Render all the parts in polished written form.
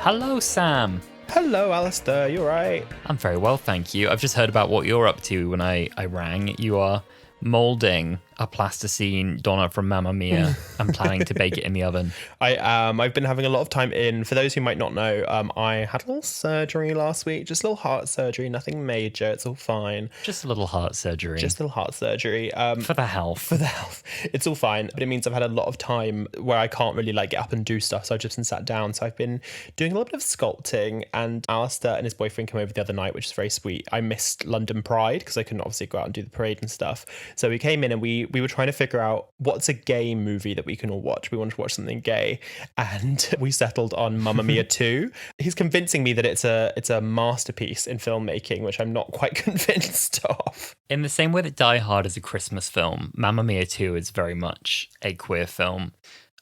Hello, Sam. Hello, Alasdair. You alright? I'm very well, thank you. I've just heard about what you're up to when I rang. You are moulding a plasticine Donna from Mamma Mia and planning to bake it in the oven. I've been having a lot of time in. For those who might not know, I had a little surgery last week. Just a little heart surgery, nothing major. It's all fine. Just a little heart surgery. Just a little heart surgery. For the health. For the health. It's all fine. But it means I've had a lot of time where I can't really get up and do stuff. So I've just been sat down. So I've been doing a little bit of sculpting. And Alasdair and his boyfriend came over the other night, which is very sweet. I missed London Pride because I couldn't obviously go out and do the parade and stuff. So we came in and we were trying to figure out what's a gay movie that we can all watch. We wanted to watch something gay. And we settled on Mamma Mia 2. He's convincing me that it's a masterpiece in filmmaking, which I'm not quite convinced of. In the same way that Die Hard is a Christmas film, Mamma Mia 2 is very much a queer film.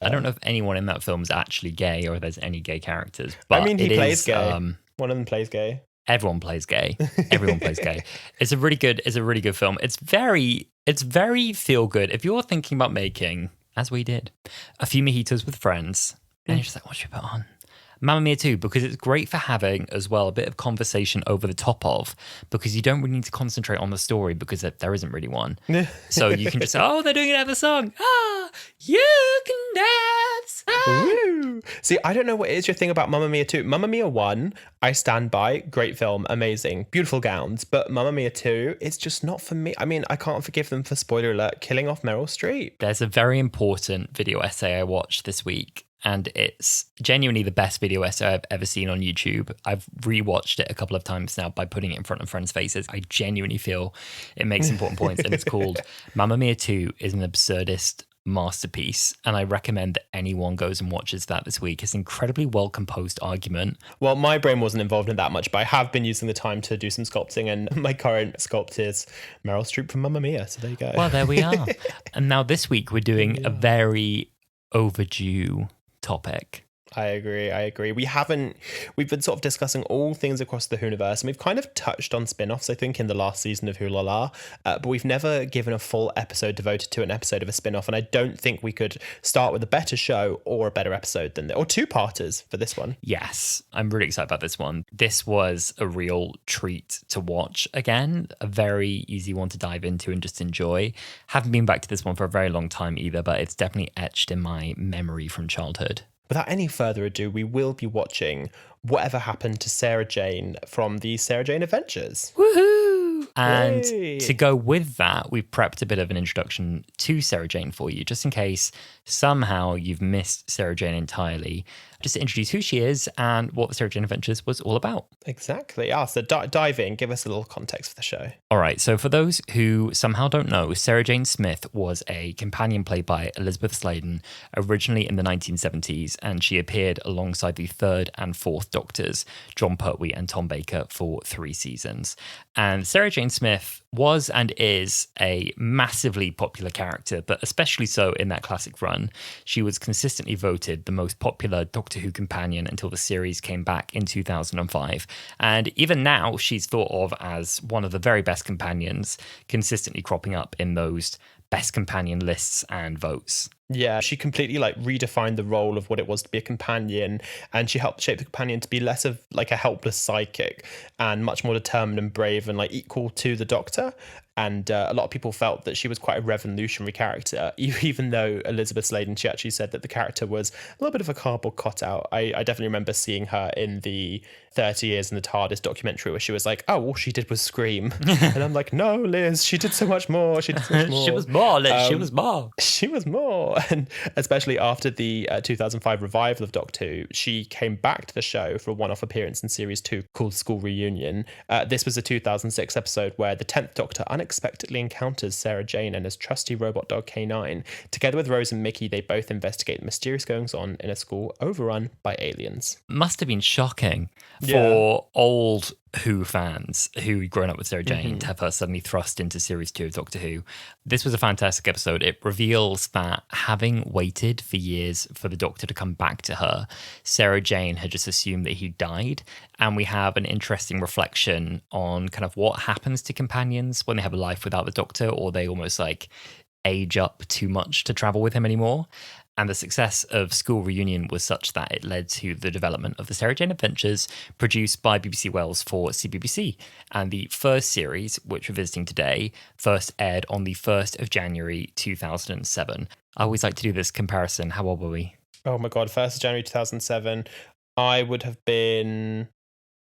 I don't know if anyone in that film is actually gay or if there's any gay characters. But I mean, he plays gay. One of them plays gay. Everyone plays gay. Everyone plays gay. It's a really good film. It's very feel good. If you're thinking about making, as we did, a few mojitos with friends, and you're just like, what should we put on? Mamma Mia 2, because it's great for having as well a bit of conversation over the top of, because you don't really need to concentrate on the story because there isn't really one. So you can just say, oh, they're doing another song. Ah, you can dance. Ah. Woo. See, I don't know what is your thing about Mamma Mia 2. Mamma Mia 1, I stand by. Great film, amazing, beautiful gowns. But Mamma Mia 2, it's just not for me. I mean, I can't forgive them for, spoiler alert, killing off Meryl Streep. There's a very important video essay I watched this week, and it's genuinely the best video essay I've ever seen on YouTube. I've rewatched it a couple of times now by putting it in front of friends' faces. I genuinely feel it makes important points, and it's called Mamma Mia 2 is an absurdist masterpiece, and I recommend that anyone goes and watches that this week. It's an incredibly well-composed argument. Well, my brain wasn't involved in that much, but I have been using the time to do some sculpting, and my current sculpt is Meryl Streep from Mamma Mia, so there you go. Well, there we are. And now this week we're doing a very overdue topic. I agree. We've been sort of discussing all things across the Whoniverse, and we've kind of touched on spin-offs, I think, in the last season of Wholala, but we've never given a full episode devoted to an episode of a spin-off, and I don't think we could start with a better show or a better episode than or two-parters for this one. Yes, I'm really excited about this one. This was a real treat to watch again, a very easy one to dive into and just enjoy. Haven't been back to this one for a very long time either, but it's definitely etched in my memory from childhood. Without any further ado, we will be watching Whatever Happened to Sarah Jane from the Sarah Jane Adventures. Woohoo! And Yay. To go with that, we've prepped a bit of an introduction to Sarah Jane for you, just in case somehow you've missed Sarah Jane entirely, just to introduce who she is and what the Sarah Jane Adventures was all about. Exactly. So dive in, give us a little context for the show. All right, so for those who somehow don't know, Sarah Jane Smith was a companion played by Elizabeth Sladen, originally in the 1970s, and she appeared alongside the third and fourth Doctors, John Pertwee and Tom Baker, for 3 seasons. And Sarah Jane Smith was and is a massively popular character, but especially so in that classic run. She was consistently voted the most popular Doctor Who companion until the series came back in 2005. And even now, she's thought of as one of the very best companions, consistently cropping up in those best companion lists and votes. Yeah, she completely redefined the role of what it was to be a companion, and she helped shape the companion to be less of a helpless sidekick and much more determined and brave and equal to the Doctor. And a lot of people felt that she was quite a revolutionary character, even though Elizabeth Sladen, she actually said that the character was a little bit of a cardboard cutout. I definitely remember seeing her in the 30 Years in the TARDIS documentary where she was like, oh, all she did was scream. And I'm like, no, Liz, she did so much more. She did so much more. She was more, Liz. She was more. She was more. And especially after the 2005 revival of Doctor Who, she came back to the show for a one-off appearance in Series 2 called School Reunion. This was a 2006 episode where the 10th Doctor unexpectedly encounters Sarah Jane and his trusty robot dog K9. Together with Rose and Mickey, they both investigate the mysterious goings-on in a school overrun by aliens. Must have been shocking for old Who fans who'd grown up with Sarah Jane to have her suddenly thrust into Series 2 of Doctor Who. This was a fantastic episode. It reveals that having waited for years for the Doctor to come back to her, Sarah Jane had just assumed that he died. And we have an interesting reflection on kind of what happens to companions when they have a life without the Doctor, or they almost age up too much to travel with him anymore. And the success of School Reunion was such that it led to the development of the Sarah Jane Adventures, produced by BBC Wales for CBBC. And the first series, which we're visiting today, first aired on the 1st of January 2007. I always like to do this comparison. How old were we? Oh my God, 1st of January 2007. I would have been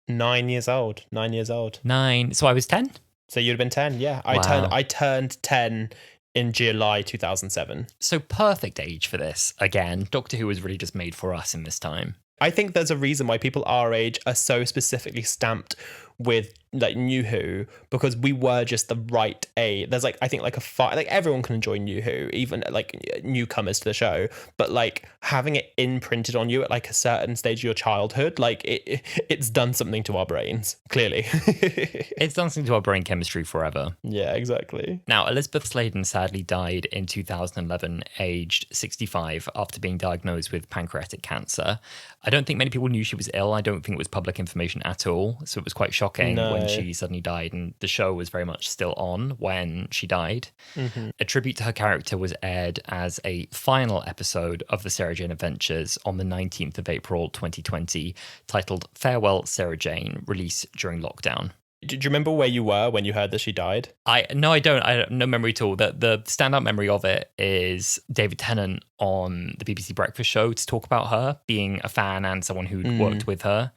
9 years old. 9 years old. 9. So I was 10? So you'd have been 10, yeah. Wow. I turned 10 in July 2007. So perfect age for this. Again, Doctor Who was really just made for us in this time. I think there's a reason why people our age are so specifically stamped with like New Who, because we were just the right age. There's like, I think like like everyone can enjoy New Who, even like newcomers to the show, but like having it imprinted on you at like a certain stage of your childhood, like it's done something to our brains, clearly. It's done something to our brain chemistry forever. Yeah, exactly. Now, Elizabeth Sladen sadly died in 2011, aged 65, after being diagnosed with pancreatic cancer. I don't think many people knew she was ill. I don't think it was public information at all. So it was quite shocking when she suddenly died, and the show was very much still on when she died. Mm-hmm. A tribute to her character was aired as a final episode of the Sarah Jane Adventures on the 19th of April 2020, titled Farewell Sarah Jane, released during lockdown. Do you remember where you were when you heard that she died? No, I don't. I have no memory at all. The standout memory of it is David Tennant on the BBC Breakfast Show to talk about her, being a fan and someone who'd worked with her.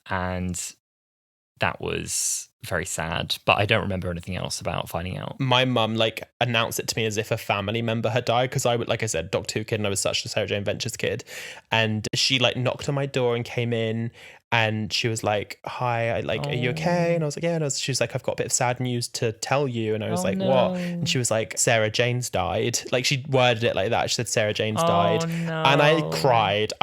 And that was very sad, but I don't remember anything else about finding out. My mum like announced it to me as if a family member had died, because I would, like I said, Doctor Who kid, and I was such a Sarah Jane Adventures kid. And she like knocked on my door and came in, and she was like, "Hi, are you okay?" And I was like, "Yeah." And she was like, "I've got a bit of sad news to tell you." And I was like, no. "What?" And she was like, "Sarah Jane's died." Like she worded it like that. She said, "Sarah Jane's died." No. And I cried.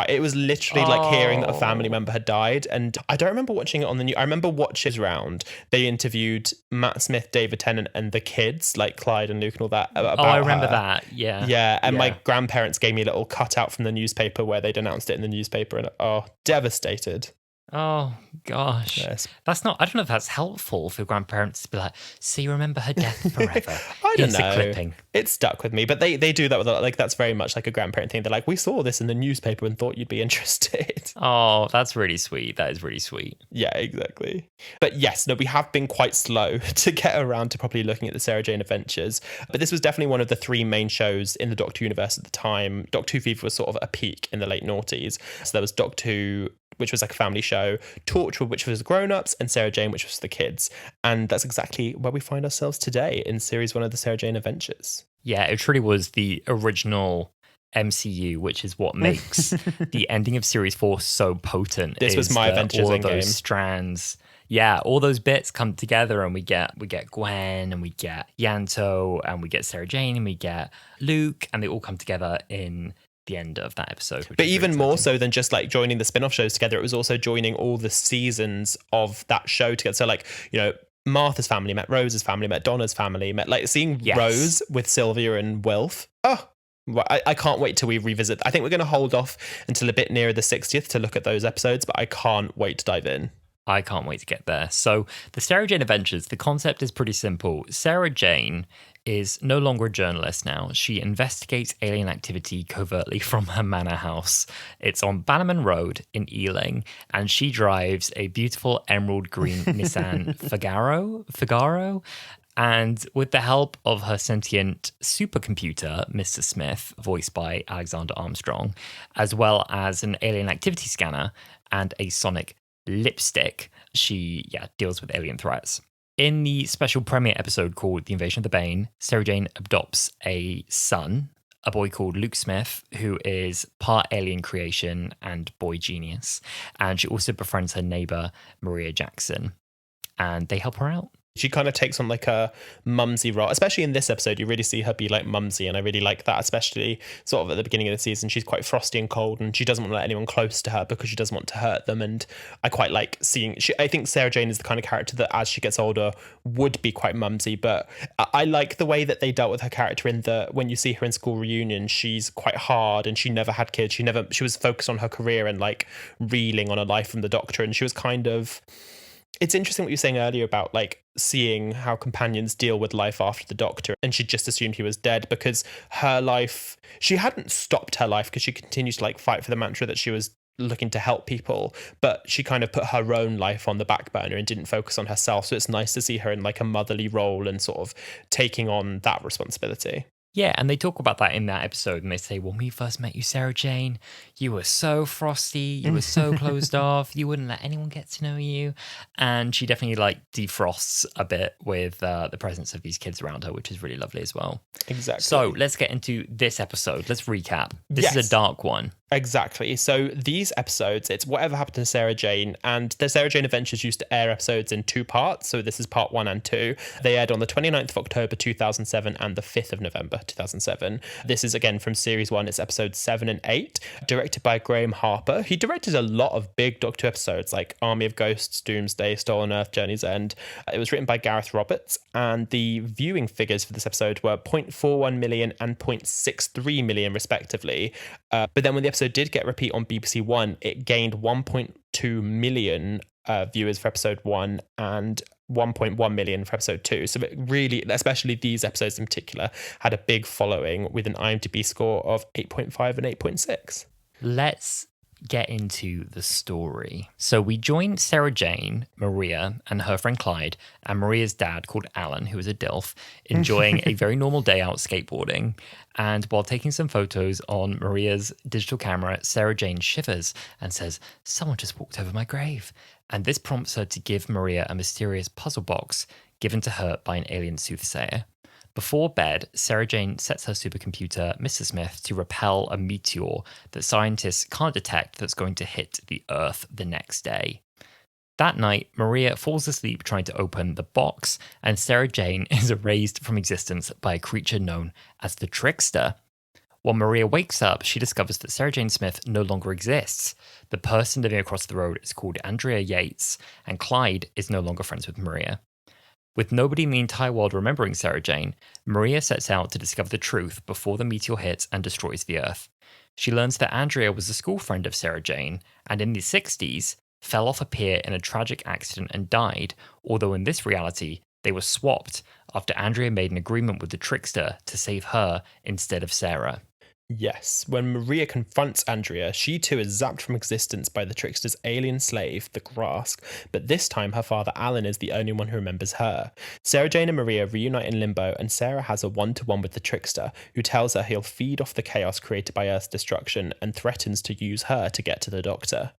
It was literally like hearing that a family member had died. And I don't remember watching it on the news. I remember watching it around. They interviewed Matt Smith, David Tennant, and the kids, like Clyde and Luke and all that. About I remember her. that. Yeah. Yeah. And my grandparents gave me a little cutout from the newspaper where they'd announced it in the newspaper. And devastated. Oh gosh, Yes. That's not. I don't know if that's helpful for grandparents to be like, "So you remember her death forever." I don't Here's know. the clipping. It stuck with me, but they do that with like that's very much like a grandparent thing. They're like, "We saw this in the newspaper and thought you'd be interested." Oh, that's really sweet. That is really sweet. Yeah, exactly. But yes, no, we have been quite slow to get around to properly looking at the Sarah Jane Adventures. But this was definitely one of the 3 main shows in the Doctor Who universe at the time. Doctor Who fever was sort of at a peak in the late noughties. So there was Doctor Who, which was like a family show, Torchwood, which was the grown-ups, and Sarah Jane, which was the kids. And that's exactly where we find ourselves today in series 1 of the Sarah Jane Adventures. Yeah, it truly was the original MCU, which is what makes the ending of series 4 so potent. This was my Avengers all of Endgame. those strands. Yeah, all those bits come together, and we get Gwen, and we get Yanto, and we get Sarah Jane, and we get Luke, and they all come together in the end of that episode. But even more so than just like joining the spin-off shows together, it was also joining all the seasons of that show together. So like, you know, Martha's family met Rose's family, met Donna's family, met like seeing Rose with Sylvia and Wilf. Oh, I can't wait till we revisit. I think we're going to hold off until a bit nearer the 60th to look at those episodes, but I can't wait to dive in. I can't wait to get there. So the Sarah Jane Adventures, the concept is pretty simple. Sarah Jane is no longer a journalist now. She investigates alien activity covertly from her manor house. It's on Bannerman Road in Ealing, and she drives a beautiful emerald green Nissan Figaro. And with the help of her sentient supercomputer, Mr. Smith, voiced by Alexander Armstrong, as well as an alien activity scanner and a sonic lipstick, she deals with alien threats. In the special premiere episode called The Invasion of the Bane, Sarah Jane adopts a son, a boy called Luke Smith, who is part alien creation and boy genius. And she also befriends her neighbor, Maria Jackson, and they help her out. She kind of takes on like a mumsy role, especially in this episode. You really see her be like mumsy, and I really like that, especially sort of at the beginning of the season. She's quite frosty and cold, and she doesn't want to let anyone close to her because she doesn't want to hurt them. And I quite like seeing. I think Sarah Jane is the kind of character that, as she gets older, would be quite mumsy. But I like the way that they dealt with her character in the when you see her in School Reunion, she's quite hard, and she never had kids. She was focused on her career and like reeling on her life from the Doctor, and she was kind of. It's interesting what you were saying earlier about like seeing how companions deal with life after the Doctor, and she just assumed he was dead because her life, she hadn't stopped her life because she continues to like fight for the mantra that she was looking to help people, but she kind of put her own life on the back burner and didn't focus on herself. So it's nice to see her in like a motherly role and sort of taking on that responsibility. Yeah, and they talk about that in that episode, and they say, when we first met you, Sarah Jane, you were so frosty, you were so closed off, you wouldn't let anyone get to know you. And she definitely like defrosts a bit with the presence of these kids around her, which is really lovely as well. Exactly. So let's get into this episode. Let's recap. This is a dark one. Exactly. So these episodes, it's Whatever Happened to Sarah Jane, and the Sarah Jane Adventures used to air episodes in 2 parts. So this is part 1 and 2. They aired on the 29th of October 2007 and the 5th of November 2007. This is again from series 1. It's episodes 7 and 8, directed by Graham Harper. He directed a lot of big Doctor Episodes like Army of Ghosts, Doomsday, Stolen Earth, Journey's End. It was written by Gareth Roberts, and the viewing figures for this episode were 0.41 million and 0.63 million respectively. But then when the episode did get repeat on BBC One, it gained 1.2 million viewers for episode 1 and 1.1 million for episode 2. So it really, especially these episodes in particular, had a big following with an IMDb score of 8.5 and 8.6. Let's get into the story. So we join Sarah Jane, Maria, and her friend Clyde, and Maria's dad, called Alan, who is a DILF, enjoying a very normal day out skateboarding. And while taking some photos on Maria's digital camera, Sarah Jane shivers and says, "Someone just walked over my grave." And this prompts her to give Maria a mysterious puzzle box given to her by an alien soothsayer. Before bed, Sarah Jane sets her supercomputer, Mr. Smith, to repel a meteor that scientists can't detect that's going to hit the Earth the next day. That night, Maria falls asleep trying to open the box, and Sarah Jane is erased from existence by a creature known as the Trickster. When Maria wakes up, she discovers that Sarah Jane Smith no longer exists. The person living across the road is called Andrea Yates, and Clyde is no longer friends with Maria. With nobody in the entire world remembering Sarah Jane, Maria sets out to discover the truth before the meteor hits and destroys the Earth. She learns that Andrea was a school friend of Sarah Jane, and in the 60s, fell off a pier in a tragic accident and died, although in this reality, they were swapped after Andrea made an agreement with the Trickster to save her instead of Sarah. Yes, when Maria confronts Andrea, she too is zapped from existence by the Trickster's alien slave, the Grask, but this time her father Alan is the only one who remembers her. Sarah Jane and Maria reunite in Limbo, and Sarah has a one-to-one with the Trickster, who tells her he'll feed off the chaos created by Earth's destruction and threatens to use her to get to the Doctor.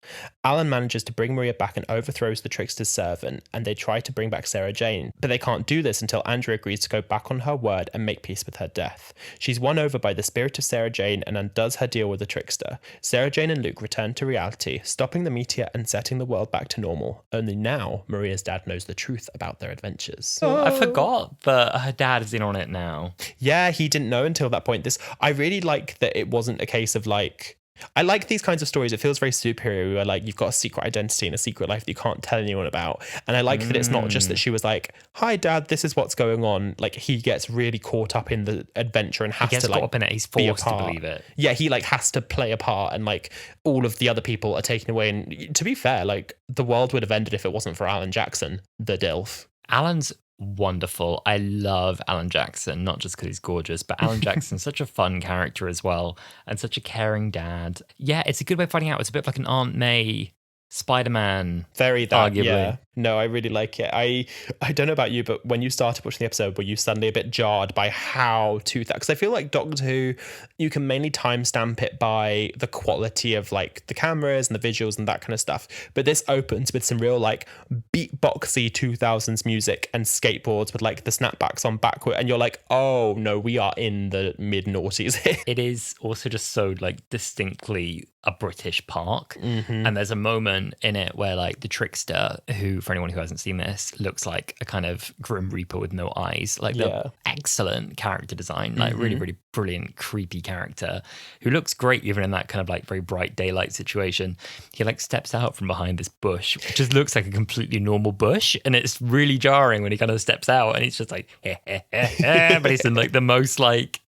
Alan manages to bring Maria back and overthrows the Trickster's servant, and they try to bring back Sarah Jane, but they can't do this until Andrea agrees to go back on her word and make peace with her death. She's won over by the spirit of Sarah Jane and undoes her deal with the Trickster. Sarah Jane and Luke return to reality, stopping the meteor and setting the world back to normal. Only now, Maria's dad knows the truth about their adventures. I forgot that her dad is in on it now. Yeah, he didn't know until that point. I really like that it wasn't a case of like, I like these kinds of stories. It feels very superhero where like you've got a secret identity and a secret life that you can't tell anyone about. And I like that it's not just that she was like, "Hi dad, this is what's going on." Like he gets really caught up in the adventure and has to like caught up in it. He's forced to believe it. Yeah, he like has to play a part, and like all of the other people are taken away. And to be fair, like the world would have ended if it wasn't for Alan Jackson, the DILF. Alan's wonderful. I love Alan Jackson, not just because he's gorgeous, but Alan Jackson's such a fun character as well, and such a caring dad. Yeah, it's a good way of finding out. It's a bit like an Aunt May Spider-Man. Very that, arguably. Yeah. No, I really like it. I don't know about you, but when you started watching the episode, were you suddenly a bit jarred by how to that? Because I feel like Doctor Who, you can mainly timestamp it by the quality of like the cameras and the visuals and that kind of stuff. But this opens with some real like beatboxy 2000s music and skateboards with like the snapbacks on backward, and you're like, oh no, we are in the mid noughties here. It is also just so like distinctly a British park, and there's a moment in it where like the Trickster, who for anyone who hasn't seen this, looks like a kind of Grim Reaper with no eyes, like the excellent character design, like really brilliant creepy character who looks great even in that kind of like very bright daylight situation. He like steps out from behind this bush, which just looks like a completely normal bush, and it's really jarring when he kind of steps out and he's just like but he's in like the most like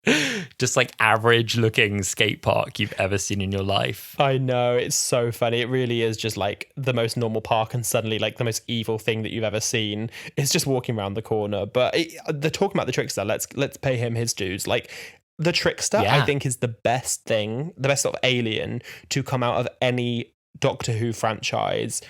Just like average looking skate park you've ever seen in your life. I know, it's so funny. It really is just like the most normal park, and suddenly like the most evil thing that you've ever seen is just walking around the corner. But the talking about the Trickster, let's pay him his dues. Like the Trickster, I think, is the best thing, the best sort of alien to come out of any Doctor Who franchise.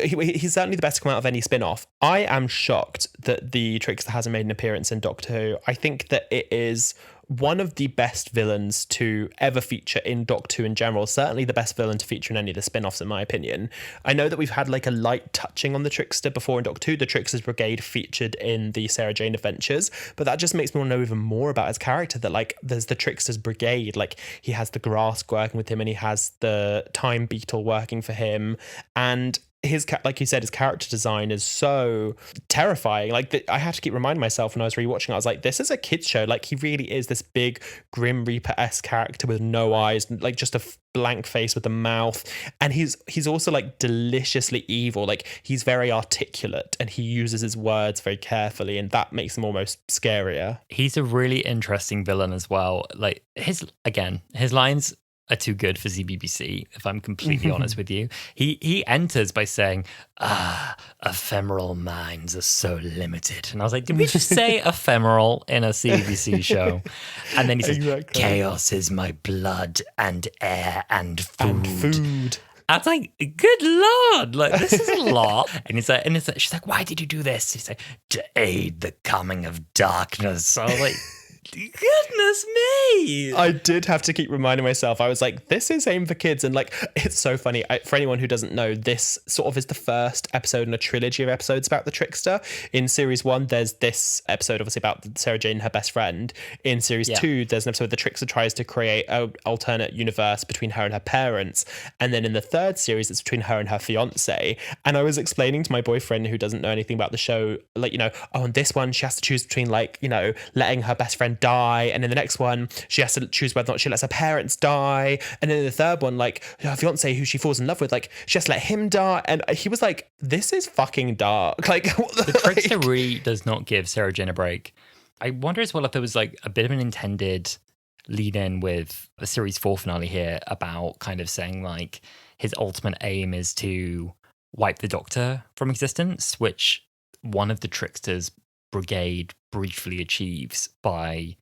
He's certainly the best to come out of any spin-off. I am shocked that the Trickster hasn't made an appearance in Doctor Who. I think that it is one of the best villains to ever feature in Doctor Who in general. Certainly the best villain to feature in any of the spin-offs, in my opinion. I know that we've had like a light touching on the Trickster before in Doctor Who. The Trickster's Brigade featured in the Sarah Jane Adventures, but that just makes me want to know even more about his character, that like there's the Trickster's Brigade, like he has the Grask working with him and he has the Time Beetle working for him, and his, like you said, his character design is so terrifying. Like I had to keep reminding myself when I was rewatching it, I was like, this is a kid's show. Like he really is this big Grim Reaper-esque character with no eyes, like just a blank face with a mouth, and he's also like deliciously evil. Like he's very articulate and he uses his words very carefully, and that makes him almost scarier. He's a really interesting villain as well. Like his lines are too good for ZBBC, if I'm completely honest with you. He enters by saying, ephemeral minds are so limited. And I was like, did we just say ephemeral in a CBBC show? And then he says, exactly. Chaos is my blood and air and food. I was like, good Lord, like this is a lot. And he's like, she's like, why did you do this? He's like, to aid the coming of darkness. So I was like, goodness me. I did have to keep reminding myself. I was like, this is aimed for kids. And like, it's so funny. For anyone who doesn't know, this sort of is the first episode in a trilogy of episodes about the Trickster. In series 1, there's this episode obviously about Sarah Jane and her best friend. In series 2, there's an episode where the Trickster tries to create an alternate universe between her and her parents. And then in the third series, it's between her and her fiance. And I was explaining to my boyfriend, who doesn't know anything about the show, like, you know, on this one, she has to choose between, like, you know, letting her best friend die, and in the next one she has to choose whether or not she lets her parents die, and then in the third one, like, her fiance who she falls in love with, like, she has to let him die. And he was like, this is fucking dark. Like the Trickster really does not give Sarah Jane a break. I wonder as well if there was like a bit of an intended lead in with the series 4 finale here about kind of saying like his ultimate aim is to wipe the Doctor from existence, which one of the Trickster's Brigade briefly achieves by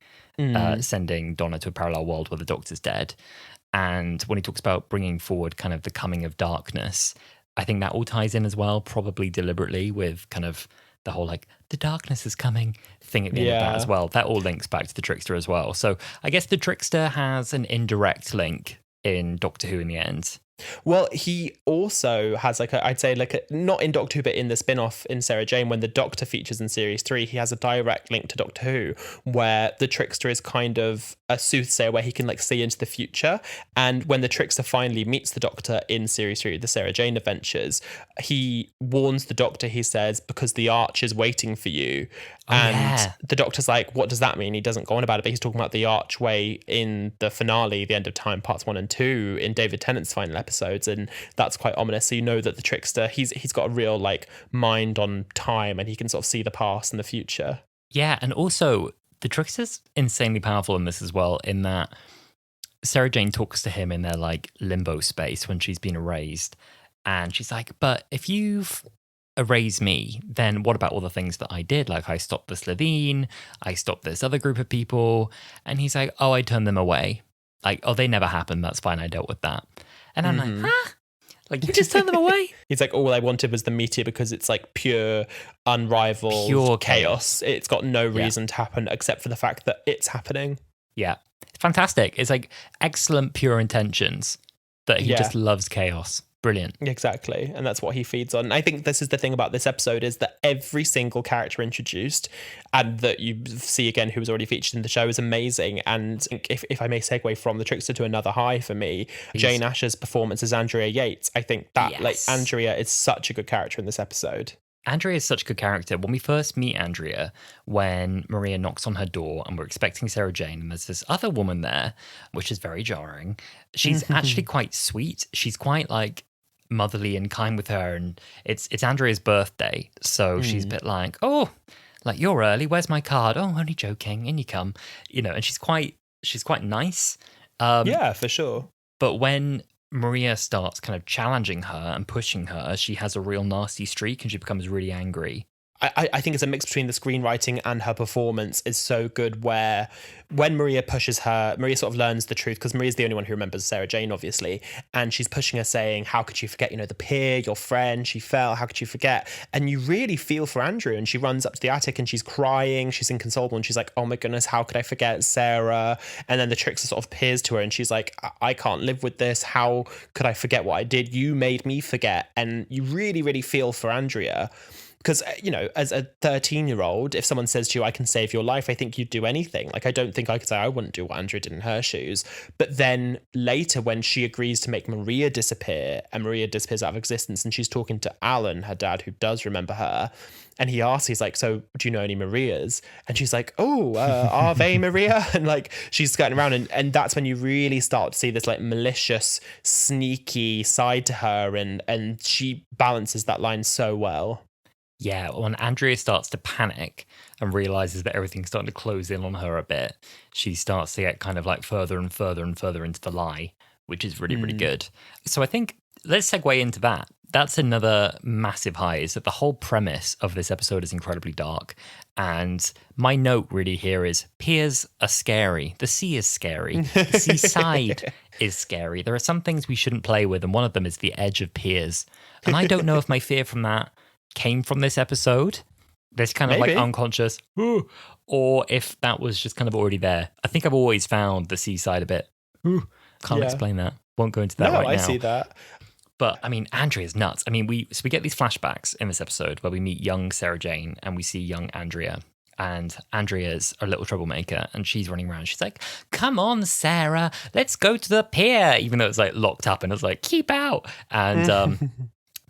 sending Donna to a parallel world where the Doctor's dead. And when he talks about bringing forward kind of the coming of darkness, I think that all ties in as well, probably deliberately, with kind of the whole like the darkness is coming thing at the end of that as well. That all links back to the Trickster as well. So I guess the Trickster has an indirect link in Doctor Who in the end. Well, he also has I'd say not in Doctor Who, but in the spin-off in Sarah Jane, when the Doctor features in series 3, he has a direct link to Doctor Who, where the Trickster is kind of a soothsayer where he can like see into the future. And when the Trickster finally meets the Doctor in series 3, the Sarah Jane Adventures, he warns the Doctor, he says, because the Arch is waiting for you. The Doctor's like, what does that mean? He doesn't go on about it, but he's talking about the Archway in the finale, The End of Time, parts 1 and 2, in David Tennant's final episodes, and that's quite ominous. So you know that the Trickster, he's got a real like mind on time, and he can sort of see the past and the future. Yeah, and also the Trickster's insanely powerful in this as well, in that Sarah Jane talks to him in their like limbo space when she's been erased, and she's like, but if you've erase me, then what about all the things that I did? Like I stopped the Slitheen, I stopped this other group of people. And he's like, oh, I turned them away. Like, oh, they never happened. That's fine. I dealt with that. And I'm like, huh? Like, you just turned them away? He's like, all I wanted was the meteor because it's like pure, unrivaled chaos. It's got no reason to happen except for the fact that it's happening. Yeah. It's fantastic. It's like excellent pure intentions, but he just loves chaos. Brilliant. Exactly. And that's what he feeds on. And I think this is the thing about this episode, is that every single character introduced and that you see again who was already featured in the show is amazing. And if I may segue from the Trickster to another high for me, Jane Asher's performance as Andrea Yates, I think that like Andrea is such a good character in this episode. Andrea is such a good character. When we first meet Andrea, when Maria knocks on her door and we're expecting Sarah Jane, and there's this other woman there, which is very jarring. She's actually quite sweet. She's quite like motherly and kind with her, and it's Andrea's birthday, so she's a bit like, oh, Like, you're early, where's my card? Oh, only joking, in you come. And she's quite nice. Yeah, for sure. But when Maria starts kind of challenging her and pushing her, she has a real nasty streak and she becomes really angry. I think it's a mix between the screenwriting and her performance is so good, where when Maria pushes her, Maria sort of learns the truth, because Maria's the only one who remembers Sarah Jane, obviously, and she's pushing her saying, how could you forget, the peer, your friend, she fell, how could you forget? And you really feel for Andrea, and she runs up to the attic and she's crying, she's inconsolable, and she's like, oh my goodness, how could I forget Sarah? And then the trickster sort of peers to her and she's like, I can't live with this, how could I forget what I did? You made me forget. And you really, really feel for Andrea. Because, as a 13-year-old, if someone says to you, I can save your life, I think you'd do anything. Like, I don't think I could say I wouldn't do what Andrea did in her shoes. But then later, when she agrees to make Maria disappear, and Maria disappears out of existence, and she's talking to Alan, her dad, who does remember her, and he asks, he's like, so do you know any Marias? And she's like, Ave Maria? And like, she's skirting around. And that's when you really start to see this like malicious, sneaky side to her. And she balances that line so well. Yeah, when Andrea starts to panic and realizes that everything's starting to close in on her a bit, she starts to get kind of like further and further and further into the lie, which is really, really good. So I think let's segue into that. That's another massive high, is that the whole premise of this episode is incredibly dark. And my note really here is piers are scary. The sea is scary. The seaside is scary. There are some things we shouldn't play with, and one of them is the edge of piers. And I don't know if my fear from that came from this episode, this kind of like unconscious, or if that was just kind of already there. I think I've always found the seaside a bit, can't explain that. Won't go into that right now. I see that. But I mean, Andrea's nuts. I mean, we get these flashbacks in this episode where we meet young Sarah Jane and we see young Andrea. And Andrea's a little troublemaker and she's running around. She's like, come on, Sarah, let's go to the pier, even though it's like locked up and it's like, keep out. And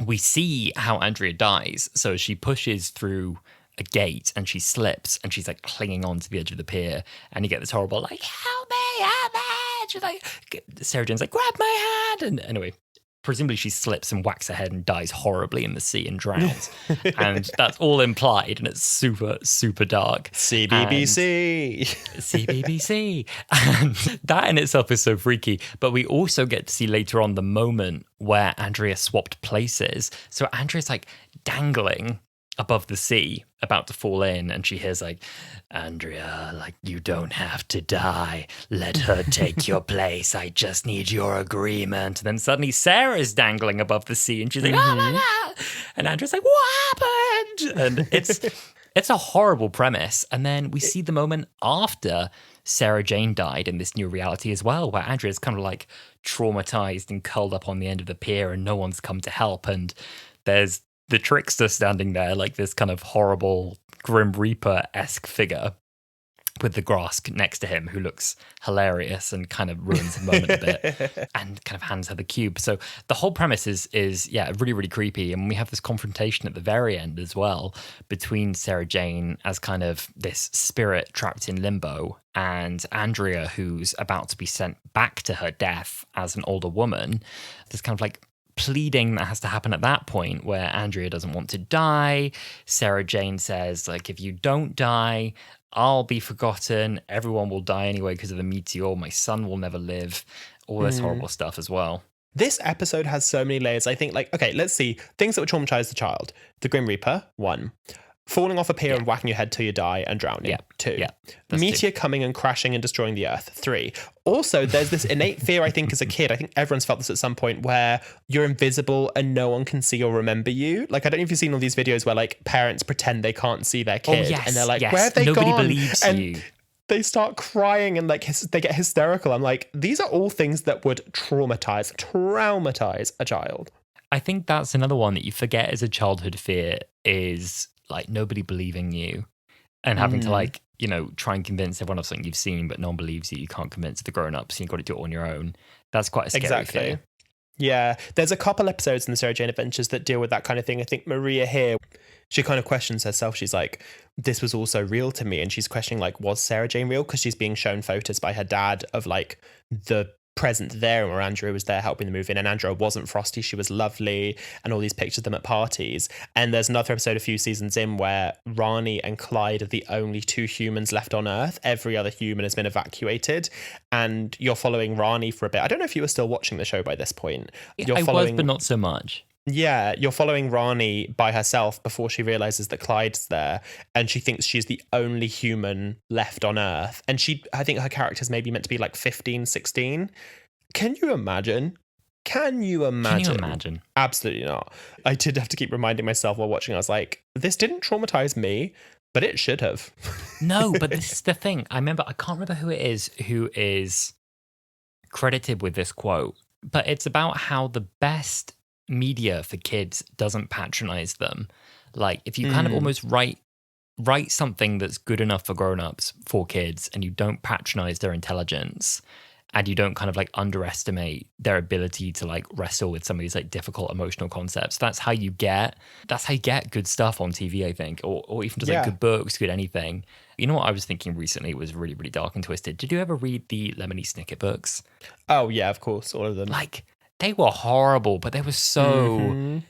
we see how Andrea dies. So she pushes through a gate and she slips and she's like clinging on to the edge of the pier. And you get this horrible, like, help me, she's like, Sarah Jane's like, grab my hand. And anyway, presumably she slips and whacks her head and dies horribly in the sea and drowns. And that's all implied, and it's super, super dark. CBBC. CBBC. And that in itself is so freaky. But we also get to see later on the moment where Andrea swapped places. So Andrea's like dangling above the sea, about to fall in, and she hears like, Andrea, like, you don't have to die. Let her take your place. I just need your agreement. And then suddenly Sarah's dangling above the sea, and she's like, oh my God. And Andrea's like, what happened? And it's a horrible premise. And then we see the moment after Sarah Jane died in this new reality as well, where Andrea's kind of like traumatized and curled up on the end of the pier and no one's come to help. And there's the trickster standing there, like this kind of horrible Grim Reaper-esque figure with the grass next to him, who looks hilarious and kind of ruins the moment a bit, and kind of hands her the cube. So the whole premise is really, really creepy. And we have this confrontation at the very end as well between Sarah Jane as kind of this spirit trapped in limbo and Andrea, who's about to be sent back to her death as an older woman. This kind of like pleading that has to happen at that point, where Andrea doesn't want to die. Sarah Jane says, like, if you don't die, I'll be forgotten. Everyone will die anyway because of the meteor. My son will never live. All this horrible stuff as well. This episode has so many layers. I think, like, okay, let's see. Things that would traumatize the child. The Grim Reaper, 1. Falling off a pier and whacking your head till you die and drowning. 2. Meteor coming and crashing and destroying the earth. 3. Also, there's this innate fear, I think, as a kid. I think everyone's felt this at some point, where you're invisible and no one can see or remember you. Like, I don't know if you've seen all these videos where, like, parents pretend they can't see their kid. And they're like, where have they gone? Nobody believes and you. They start crying and, like, they get hysterical. I'm like, these are all things that would traumatize a child. I think that's another one that you forget as a childhood fear, is like nobody believing you and having to, like, you know, try and convince everyone of something you've seen, but no one believes you. You can't convince the grown-ups. You've got to do it on your own. That's quite a scary fear. Yeah. There's a couple episodes in the Sarah Jane Adventures that deal with that kind of thing. I think Maria here, she kind of questions herself. She's like, this was also real to me. And she's questioning, like, was Sarah Jane real? Because she's being shown photos by her dad of, like, the present there, where Andrea was there helping them move in, and Andrea wasn't frosty, she was lovely, and all these pictures of them at parties. And there's another episode a few seasons in where Rani and Clyde are the only two humans left on Earth. Every other human has been evacuated, and you're following Rani for a bit. I don't know if you were still watching the show by this point. I was, but not so much. Yeah, you're following Rani by herself before she realizes that Clyde's there, and she thinks she's the only human left on Earth. And I think her character's maybe meant to be like 15, 16. Can you imagine? Can you imagine? Absolutely not. I did have to keep reminding myself while watching. I was like, this didn't traumatize me, but it should have. No, but this is the thing. I can't remember who is credited with this quote, but it's about how the best media for kids doesn't patronize them. Like, if you kind of almost write something that's good enough for grown-ups for kids, and you don't patronize their intelligence, and you don't kind of like underestimate their ability to like wrestle with some of these like difficult emotional concepts, that's how you get good stuff on TV, I think, or even just like good books, good anything. You know what I was thinking recently was really, really dark and twisted? Did you ever read the Lemony Snicket books? Oh yeah, of course, all of them. Like, they were horrible, but they were so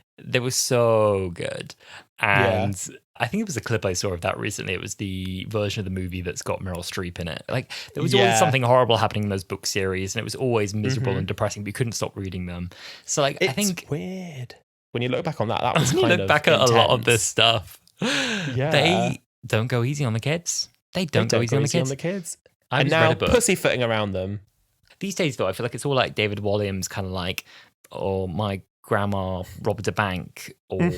good. And I think it was a clip I saw of that recently. It was the version of the movie that's got Meryl Streep in it. Like, there was always something horrible happening in those book series, and it was always miserable and depressing, but you couldn't stop reading them. So like, I think weird. When you look back on that was when you look back at intense. a lot of this stuff. They don't go easy on the kids. They don't go easy on the kids. And now pussyfooting around them. These days, though, I feel like it's all like David Walliams, kind of like, or my grandma robbed a bank, or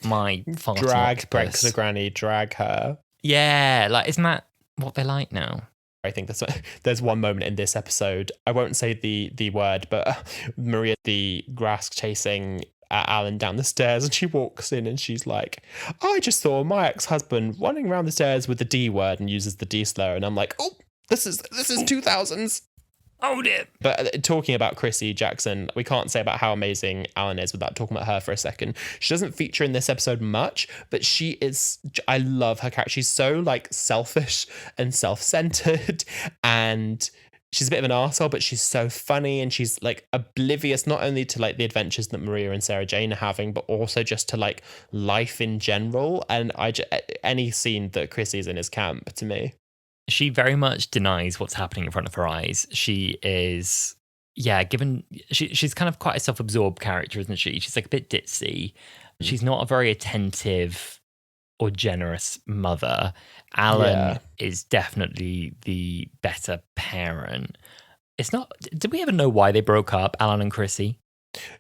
my father drag breaks the granny, drag her. Yeah, like, isn't that what they're like now? I think there's one moment in this episode, I won't say the word, but Maria, the grass chasing Alan down the stairs, and she walks in and she's like, I just saw my ex-husband running around the stairs with the D word, and uses the D slur, and I'm like, oh, this is 2000s. Oh dear. But talking about Chrissy Jackson, we can't say about how amazing Alan is without talking about her for a second. She doesn't feature in this episode much, but I love her character. She's so like selfish and self-centered, and she's a bit of an arsehole, but she's so funny, and she's like oblivious not only to like the adventures that Maria and Sarah Jane are having, but also just to like life in general. And any scene that Chrissy's in is camp to me. She very much denies what's happening in front of her eyes. She is, she's kind of quite a self-absorbed character, isn't she? She's like a bit ditzy. She's not a very attentive or generous mother. Alan is definitely the better parent. It's not, did we ever know why they broke up, Alan and Chrissy?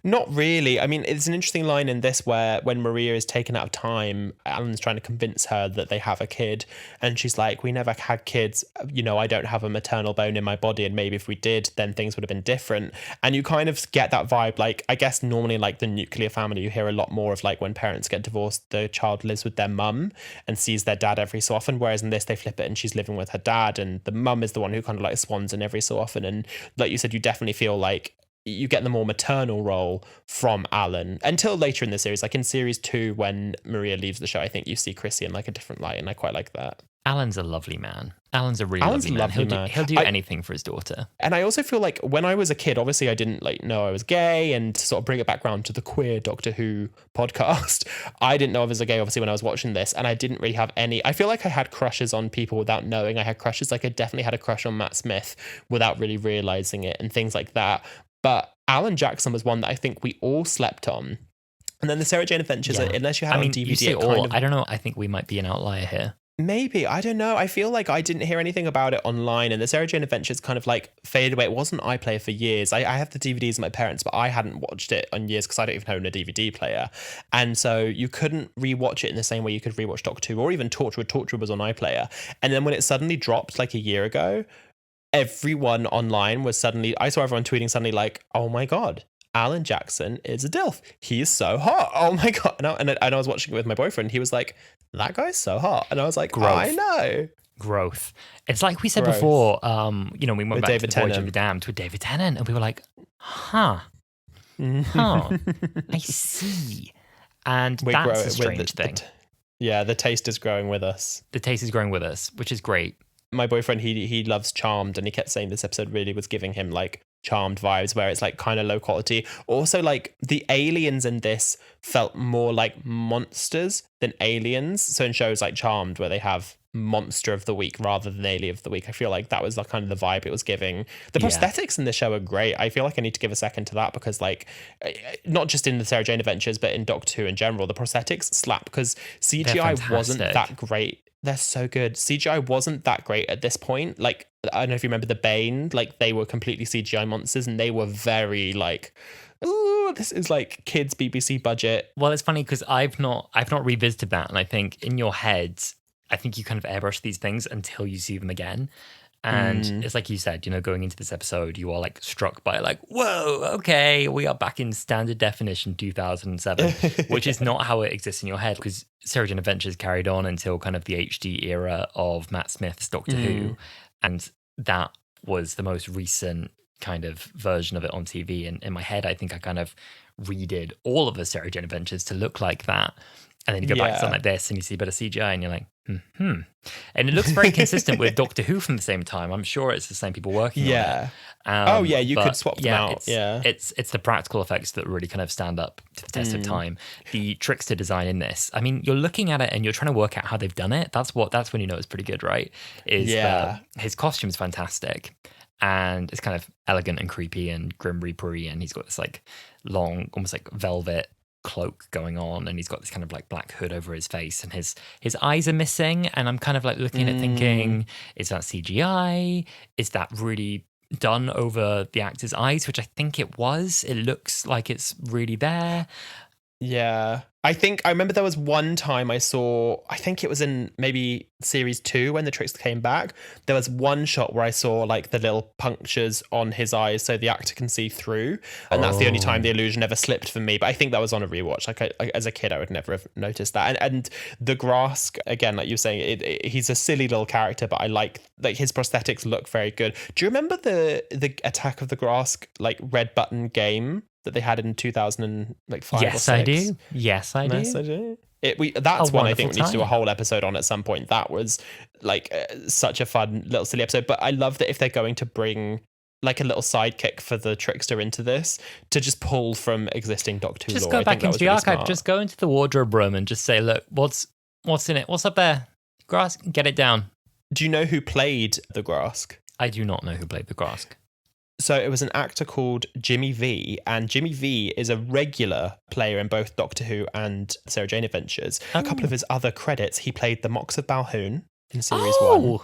Not really. I mean, it's an interesting line in this where when Maria is taken out of time, Alan's trying to convince her that they have a kid, and she's like, we never had kids, you know, I don't have a maternal bone in my body, and maybe if we did, then things would have been different. And you kind of get that vibe, like, I guess normally like the nuclear family, you hear a lot more of like when parents get divorced, the child lives with their mum and sees their dad every so often, whereas in this they flip it and she's living with her dad, and the mum is the one who kind of like swans in every so often. And like you said, you definitely feel like you get the more maternal role from Alan until later in the series. Like in series 2, when Maria leaves the show, I think you see Chrissy in like a different light, and I quite like that. Alan's a lovely man. Alan's a really lovely man. He'll do anything for his daughter. And I also feel like when I was a kid, obviously I didn't like know I was gay, and to sort of bring it back round to the queer Doctor Who podcast, I didn't know I was a gay obviously when I was watching this, and I didn't really have any. I feel like I had crushes on people without knowing I had crushes. Like I definitely had a crush on Matt Smith without really realizing it, and things like that. But Alan Jackson was one that I think we all slept on. And then the Sarah Jane Adventures, unless you had on DVD, you say all. I don't know. I think we might be an outlier here. Maybe. I don't know. I feel like I didn't hear anything about it online, and the Sarah Jane Adventures kind of like faded away. It wasn't iPlayer for years. I have the DVDs of my parents, but I hadn't watched it in years because I don't even own a DVD player. And so you couldn't rewatch it in the same way you could rewatch Doctor Who or even Torchwood. Torchwood was on iPlayer. And then when it suddenly dropped like a year ago, everyone online was suddenly, I saw everyone tweeting suddenly like, oh my God, Alan Jackson is a DILF. He is so hot. Oh my God. And I was watching it with my boyfriend. He was like, that guy's so hot. And I was like, I know. Growth. It's like we said before, we went back to The Voyage of the Damned with David Tennant, and we were like, I see. And that's a strange thing. The taste is growing with us. The taste is growing with us, which is great. My boyfriend, he loves Charmed, and he kept saying this episode really was giving him like Charmed vibes, where it's like kind of low quality. Also, like the aliens in this felt more like monsters than aliens. So in shows like Charmed, where they have monster of the week rather than alien of the week, I feel like that was like kind of the vibe it was giving. The prosthetics in the show are great. I feel like I need to give a second to that, because like not just in the Sarah Jane Adventures but in Doctor Who in general, the prosthetics slap, because CGI wasn't that great. They're so good. CGI wasn't that great at this point. Like, I don't know if you remember the Bane, like they were completely CGI monsters, and they were very like, ooh, this is like kids BBC budget. Well, it's funny because I've not revisited that, and I think in your head, I think you kind of airbrush these things until you see them again. And it's like you said, you know, going into this episode, you are like struck by like, whoa, okay, we are back in standard definition 2007, which is not how it exists in your head, because Sarah Jane Adventures carried on until kind of the HD era of Matt Smith's Doctor Who. And that was the most recent kind of version of it on TV. And in my head, I think I kind of redid all of the Sarah Jane Adventures to look like that. And then you go back to something like this and you see a bit of CGI and you're like, And it looks very consistent with Doctor Who from the same time. I'm sure it's the same people working on it. You could swap them out. It's the practical effects that really kind of stand up to the test of time. The trickster design in this, I mean, you're looking at it and you're trying to work out how they've done it. That's when you know it's pretty good, right? His costume's fantastic. And it's kind of elegant and creepy and grim reaper-y, and he's got this like long, almost like velvet cloak going on, and he's got this kind of like black hood over his face, and his eyes are missing, and I'm kind of like looking at it thinking, is that CGI? Is that really done over the actor's eyes? Which I think it was. It looks like it's really there. Yeah. I remember there was one time I saw, I think it was in maybe series 2 when the Trickster came back. There was one shot where I saw like the little punctures on his eyes so the actor can see through. And that's the only time the illusion ever slipped for me. But I think that was on a rewatch. Like as a kid, I would never have noticed that. And the Grask, again, like you were saying, he's a silly little character, but I like his prosthetics look very good. Do you remember the Attack of the Grask like red button game that they had in 2005? Yes, I do. Yes, I do. That's one I think we need to do a whole episode on at some point. That was like such a fun little silly episode. But I love that if they're going to bring like a little sidekick for the Trickster into this, to just pull from existing Doctor Who lore. Just go back into the archive. Just go into the wardrobe room and just say, look, what's in it? What's up there? Grask, get it down. Do you know who played the Grask? I do not know who played the Grask. So it was an actor called Jimmy V, and Jimmy V is a regular player in both Doctor Who and Sarah Jane Adventures. A couple of his other credits, he played the Mox of Balhoun in Series 1.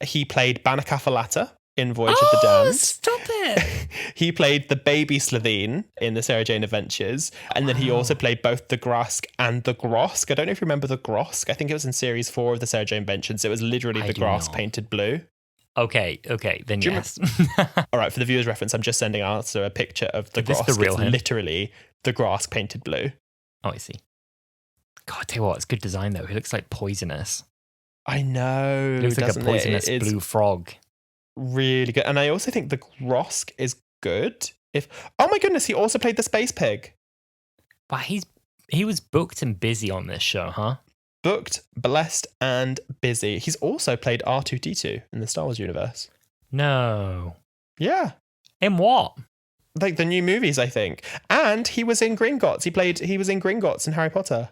He played Banakafalata in Voyage of the Damned. Stop it! He played the baby Slitheen in the Sarah Jane Adventures. And then he also played both the Grask and the Grosk. I don't know if you remember the Grosk. I think it was in Series 4 of the Sarah Jane Adventures. It was literally the Grask painted blue. Okay, then yes. All right, for the viewer's reference, I'm just sending Arthur a picture of the Grosk. The real it's literally the Grask painted blue. Oh, I see. God, I tell you what, it's good design though. He looks like poisonous. I know. He looks like a poisonous blue frog. Really good. And I also think the Grosk is good. Oh my goodness, he also played the Space Pig. But he was booked and busy on this show, huh? Booked, blessed, and busy. He's also played R2-D2 in the Star Wars universe. No. Yeah. In what? Like the new movies, I think. And he was in Gringotts. He was in Gringotts in Harry Potter.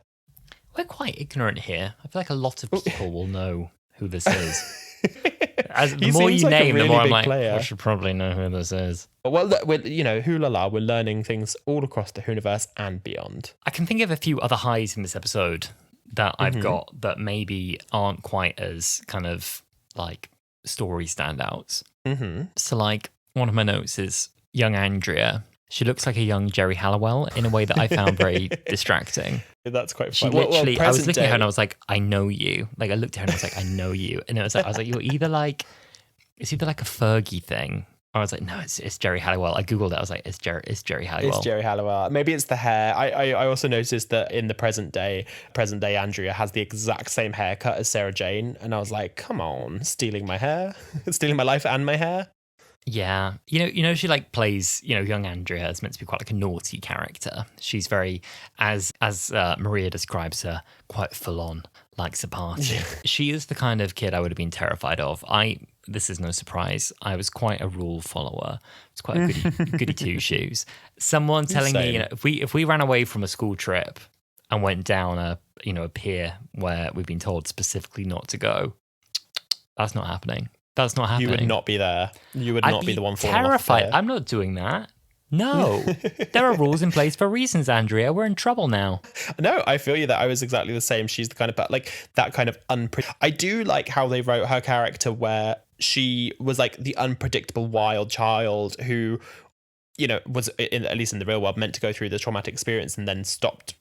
We're quite ignorant here. I feel like a lot of people will know who this is. The more you name, the more I'm like, I should probably know who this is. Well, Wholala, we're learning things all across the Whoniverse and beyond. I can think of a few other highs in this episode that I've got that maybe aren't quite as kind of like story standouts. So like one of my notes is young Andrea. She looks like a young Jerry Halliwell in a way that I found very distracting. That's quite funny. She literally, I was looking at her and I was like, I know you. Like I looked at her and I was like, I know you. And I was like, you're either like, it's either like a Fergie thing. I was like, no, it's Jerry Halliwell. I googled it. I was like, it's Jerry Halliwell. It's Jerry Halliwell. Maybe it's the hair. I also noticed that in the present day Andrea has the exact same haircut as Sarah Jane, and I was like, come on, stealing my hair, stealing my life and my hair. Yeah, you know, she like plays, young Andrea is meant to be quite like a naughty character. She's very, as Maria describes her, quite full on, likes a party. She is the kind of kid I would have been terrified of. I this is no surprise. I was quite a rule follower. I was quite a goody two shoes. Someone telling me, if we ran away from a school trip and went down a pier where we've been told specifically not to go, that's not happening. That's not happening. You would not be there. You would not be the one falling terrified. off the pier. I'm not doing that. No, there are rules in place for reasons, Andrea. We're in trouble now. No, I feel you that I was exactly the same. She's the kind of like that kind of I do like how they wrote her character, where she was like the unpredictable wild child who, was at least in the real world meant to go through this traumatic experience and then stopped.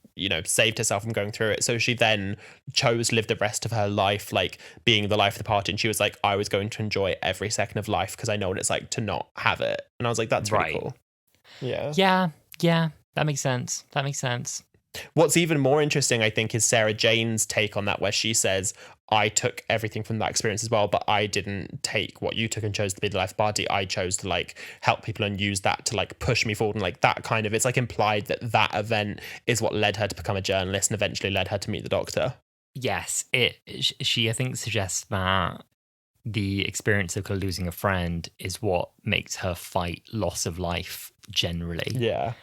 Saved herself from going through it. So she then chose to live the rest of her life like being the life of the party. And she was like, I was going to enjoy every second of life because I know what it's like to not have it. And I was like, that's really cool. Yeah. Yeah. That makes sense. What's even more interesting, I think, is Sarah Jane's take on that, where she says, I took everything from that experience as well, but I didn't take what you took and chose to be the life party. I chose to like help people and use that to like push me forward, and like that kind of, it's like implied that event is what led her to become a journalist and eventually led her to meet the Doctor. Yes, she I think suggests that the experience of losing a friend is what makes her fight loss of life generally. Yeah.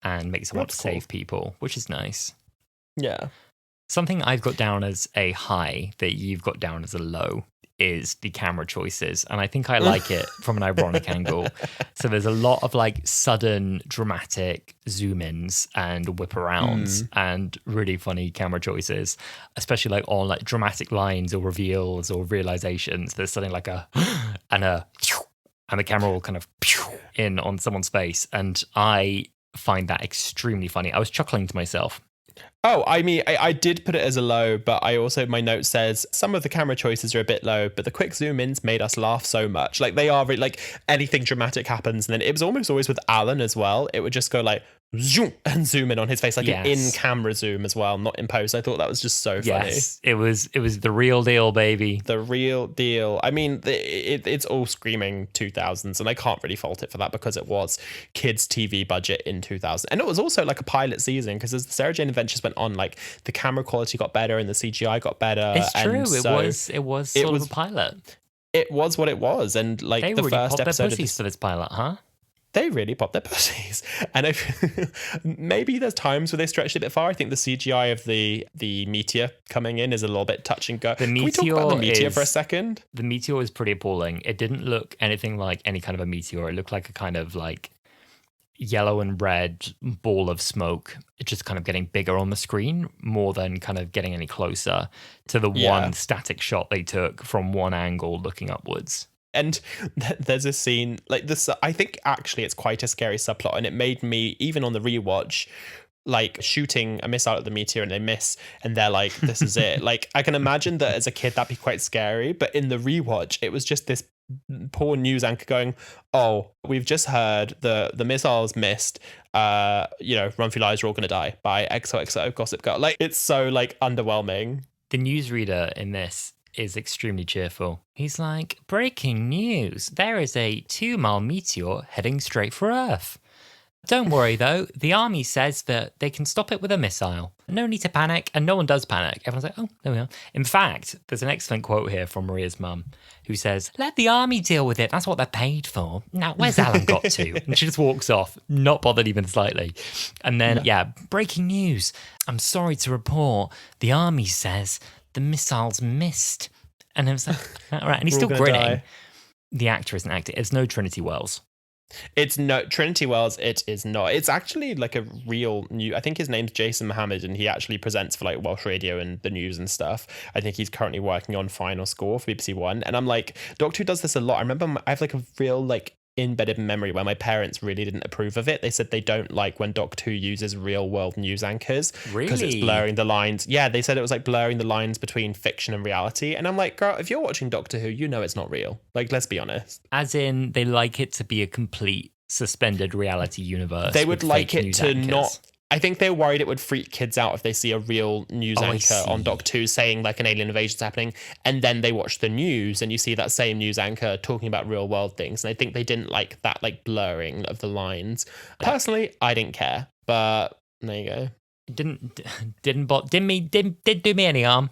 And makes her want to save people, which is nice. Yeah. Something I've got down as a high that you've got down as a low is the camera choices. And I think I like it from an ironic angle. So there's a lot of like sudden dramatic zoom ins and whip arounds and really funny camera choices, especially like on like dramatic lines or reveals or realizations. There's something like and the camera will kind of in on someone's face. And I find that extremely funny. I was chuckling to myself. Oh, I mean, I did put it as a low, but I also, my note says some of the camera choices are a bit low, but the quick zoom ins made us laugh so much. Like they are like anything dramatic happens. And then it was almost always with Alan as well. It would just go like zoom and zoom in on his face, like an in-camera zoom as well, not in post. I thought that was just so funny. Yes, it was the real deal, baby. The real deal. I mean, it's all screaming 2000s, and I can't really fault it for that because it was kids' TV budget in 2000, and it was also like a pilot season because as the Sarah Jane Adventures went on, like the camera quality got better and the CGI got better. It's true. It was sort of a pilot. It was what it was, and like they the really first popped episode their pussies for this pilot, huh? They really popped their pussies. And maybe there's times where they stretched it a bit far. I think the CGI of the meteor coming in is a little bit touch and go. Can we talk about the meteor for a second? The meteor is pretty appalling. It didn't look anything like any kind of a meteor. It looked like a kind of like yellow and red ball of smoke. It's just kind of getting bigger on the screen more than kind of getting any closer to the one static shot they took from one angle looking upwards. And there's a scene like this. I think actually it's quite a scary subplot, and it made me, even on the rewatch, like shooting a missile at the meteor and they miss, and they're like, "This is it." Like I can imagine that as a kid that'd be quite scary, but in the rewatch, it was just this poor news anchor going, "Oh, we've just heard the missiles missed. Run for your lives, you're all gonna die by XOXO Gossip Girl." Like it's so like underwhelming. The newsreader in this is extremely cheerful. He's like, breaking news. There is a 2-mile meteor heading straight for Earth. Don't worry though, the army says that they can stop it with a missile. No need to panic, and no one does panic. Everyone's like, oh, there we are. In fact, there's an excellent quote here from Maria's mum who says, let the army deal with it. That's what they're paid for. Now, where's Alan got to? And she just walks off, not bothered even slightly. And then, breaking news. I'm sorry to report, the army says the missiles missed. And it was like, all right. And he's still grinning. Die. The actor isn't acting. It's no Trinity Wells. It's no Trinity Wells. It is not. It's actually like a real new. I think his name's Jason Mohammed, and he actually presents for like Welsh Radio and the news and stuff. I think he's currently working on Final Score for BBC One. And I'm like, Doctor Who does this a lot. I remember I have like a real like embedded memory where my parents really didn't approve of it. They said they don't like when Doctor Who uses real world news anchors because it's blurring the lines. Yeah, they said it was like blurring the lines between fiction and reality. And I'm like, girl, if you're watching Doctor Who, you know it's not real. Like, let's be honest. As in, they like it to be a complete suspended reality universe. They would like it to not. I think they're worried it would freak kids out if they see a real news anchor on Doctor Who saying like an alien invasion's happening, and then they watch the news and you see that same news anchor talking about real world things. And I think they didn't like that like blurring of the lines. Personally, I didn't care, but there you go. Didn't do me any harm.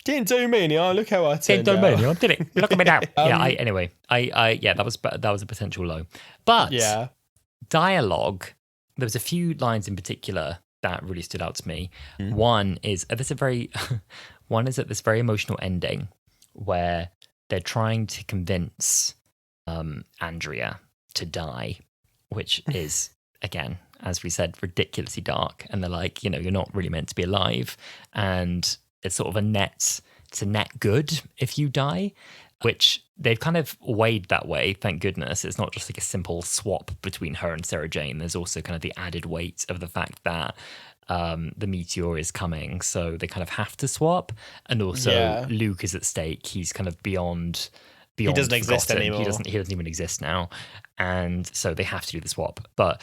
Didn't do me, oh, look how I turned Didn't out. do me, did it? Look at me now. Anyway, that was a potential low. But Yeah. dialogue, there was a few lines in particular that really stood out to me. One is at this very emotional ending where they're trying to convince Andrea to die, which is, again, as we said, ridiculously dark. And they're like, you're not really meant to be alive. And it's sort of a net good if you die, which they've kind of weighed that way. Thank goodness. It's not just like a simple swap between her and Sarah Jane. There's also kind of the added weight of the fact that the meteor is coming. So they kind of have to swap. And also Luke is at stake. He's kind of beyond he doesn't exist anymore. He doesn't even exist now. And so they have to do the swap. But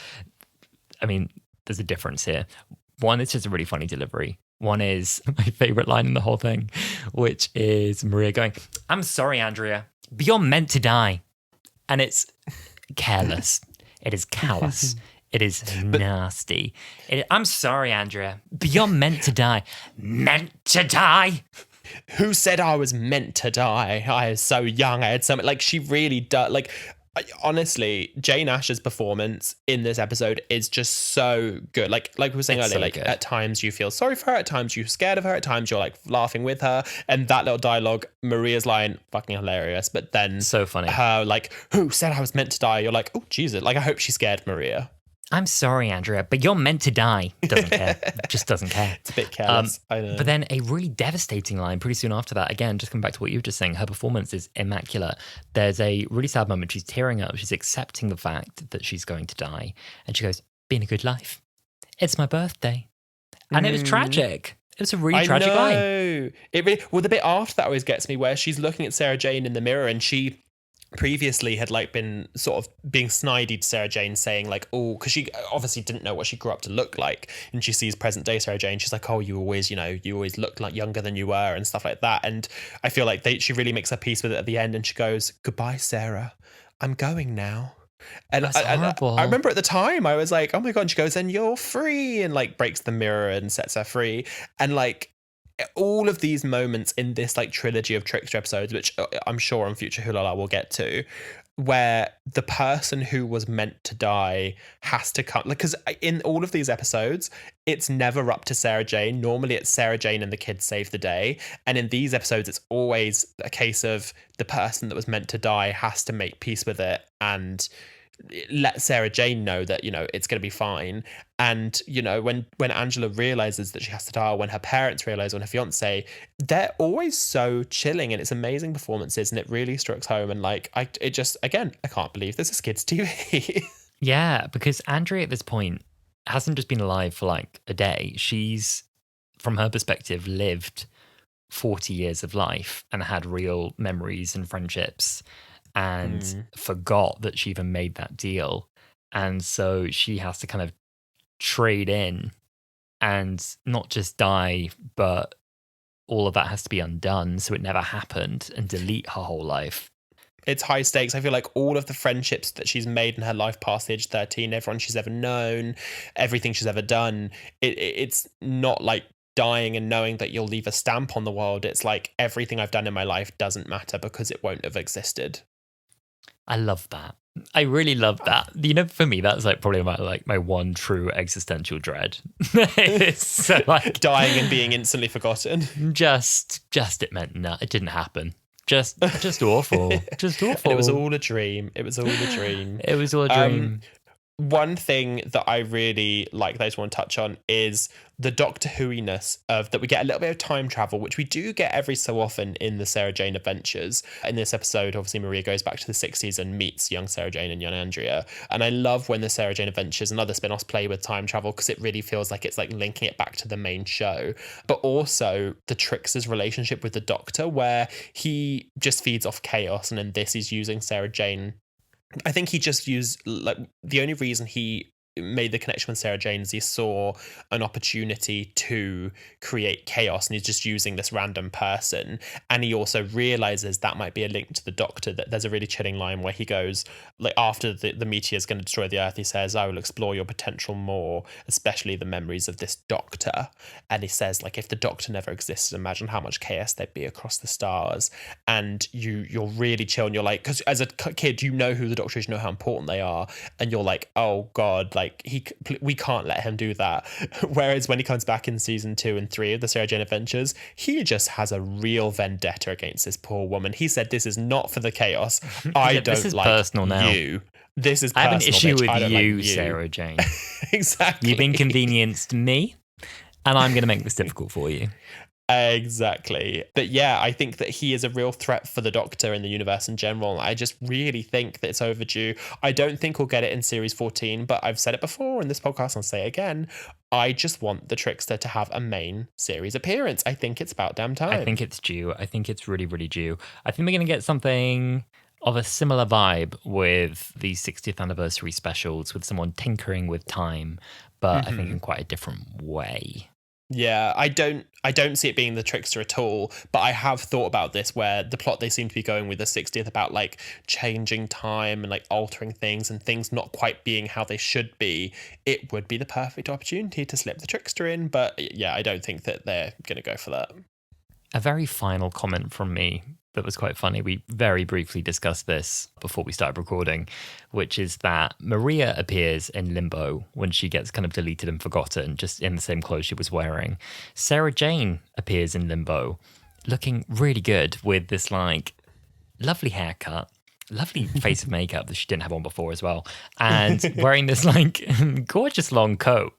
I mean, there's a difference here. One, it's just a really funny delivery. One is my favorite line in the whole thing, which is Maria going, "I'm sorry, Andrea, but you're meant to die." And it's careless. It is callous. It is nasty. I'm sorry, Andrea, but you're meant to die. Meant to die? Who said I was meant to die? I was so young. I had so much. Like, she really does. Like, honestly, Jane Asher's performance in this episode is just so good. Like we were saying earlier, like, at times you feel sorry for her, at times you're scared of her, at times you're like laughing with her. And that little dialogue, Maria's line, fucking hilarious. But then so funny. Her like, who said I was meant to die? You're like, oh Jesus! Like, I hope she scared Maria. I'm sorry, Andrea, but you're meant to die. Doesn't care. Just doesn't care. It's a bit careless. I know. But then a really devastating line pretty soon after that. Again, just coming back to what you were just saying, her performance is immaculate. There's a really sad moment. She's tearing up. She's accepting the fact that she's going to die. And she goes, "Been a good life. It's my birthday." And it was tragic. It was a really tragic line. It really, well, the bit after that always gets me, where she's looking at Sarah Jane in the mirror, and she previously had like been sort of being snidey to Sarah Jane, saying like, oh, because she obviously didn't know what she grew up to look like, and she sees present day Sarah Jane, she's like, oh, you always looked like younger than you were and stuff like that. And I feel like she really makes her peace with it at the end, and she goes, "Goodbye, Sarah, I'm going now." And I remember at the time I was like, oh my God. And she goes, "And you're free," and like breaks the mirror and sets her free. And like, all of these moments in this like trilogy of Trickster episodes, which I'm sure on future Wholala we'll get to, where the person who was meant to die has to come, like, because in all of these episodes it's never up to Sarah Jane. Normally it's Sarah Jane and the kids save the day, and in these episodes it's always a case of the person that was meant to die has to make peace with it and let Sarah Jane know that, it's going to be fine. And, when Angela realizes that she has to die, or when her parents realize, when her fiance, they're always so chilling, and it's amazing performances, and it really strikes home. And like, I can't believe this is kids' TV. Yeah, because Andrea at this point hasn't just been alive for like a day. She's, from her perspective, lived 40 years of life and had real memories and friendships, and forgot that she even made that deal. And so she has to kind of trade in and not just die, but all of that has to be undone so it never happened, and delete her whole life. It's high stakes. I feel like all of the friendships that she's made in her life past the age of 13, everyone she's ever known, everything she's ever done, it's not like dying and knowing that you'll leave a stamp on the world. It's like, everything I've done in my life doesn't matter because it won't have existed. I love that. I really love that. For me, that's like probably my one true existential dread. It's so like dying and being instantly forgotten. Just it meant no, it didn't happen. Just awful. Just awful. And it was all a dream. It was all a dream. It was all a dream. One thing that I really like that I just want to touch on is the Doctor Who-iness of that we get a little bit of time travel, which we do get every so often in the Sarah Jane adventures. In this episode, obviously Maria goes back to the 60s and meets young Sarah Jane and young Andrea. And I love when the Sarah Jane adventures and other spin-offs play with time travel, because it really feels like it's like linking it back to the main show. But also the Trickster's relationship with the Doctor, where he just feeds off chaos, and in this he's using Sarah Jane. I think he just used, like, the only reason he made the connection with Sarah Jane is he saw an opportunity to create chaos, and he's just using this random person. And he also realizes that might be a link to the Doctor. That there's a really chilling line where he goes, like, after the meteor is going to destroy the Earth, he says, "I will explore your potential more, especially the memories of this Doctor." And he says, like, if the Doctor never existed, imagine how much chaos there'd be across the stars. And you're really chill, and you're like, because as a kid, you know who the Doctor is, you know how important they are, and you're like, oh God, like we can't let him do that. Whereas when he comes back in season 2 and 3 of the Sarah Jane Adventures, he just has a real vendetta against this poor woman. He said, "This is not for the chaos. I don't this is like personal now. you. This is I personal, have an issue bitch. with I don't you, like you." Sarah Jane. Exactly. You've inconvenienced me, and I'm going to make this difficult for you. Exactly. But yeah, I think that he is a real threat for the Doctor and the universe in general. I just really think that it's overdue. I don't think we'll get it in series 14, but I've said it before in this podcast, I'll say it again. I just want the Trickster to have a main series appearance. I think it's about damn time. I think it's due. I think it's really, really due. I think we're going to get something of a similar vibe with the 60th anniversary specials, with someone tinkering with time, but I think in quite a different way. Yeah, I don't see it being the Trickster at all, but I have thought about this, where the plot they seem to be going with the 60th about like changing time and like altering things and things not quite being how they should be. It would be the perfect opportunity to slip the Trickster in, but yeah, I don't think that they're going to go for that. A very final comment from me that was quite funny. We very briefly discussed this before we started recording, which is that Maria appears in Limbo when she gets kind of deleted and forgotten, just in the same clothes she was wearing. Sarah Jane appears in Limbo looking really good with this like lovely haircut, lovely face of makeup that she didn't have on before as well, and wearing this like gorgeous long coat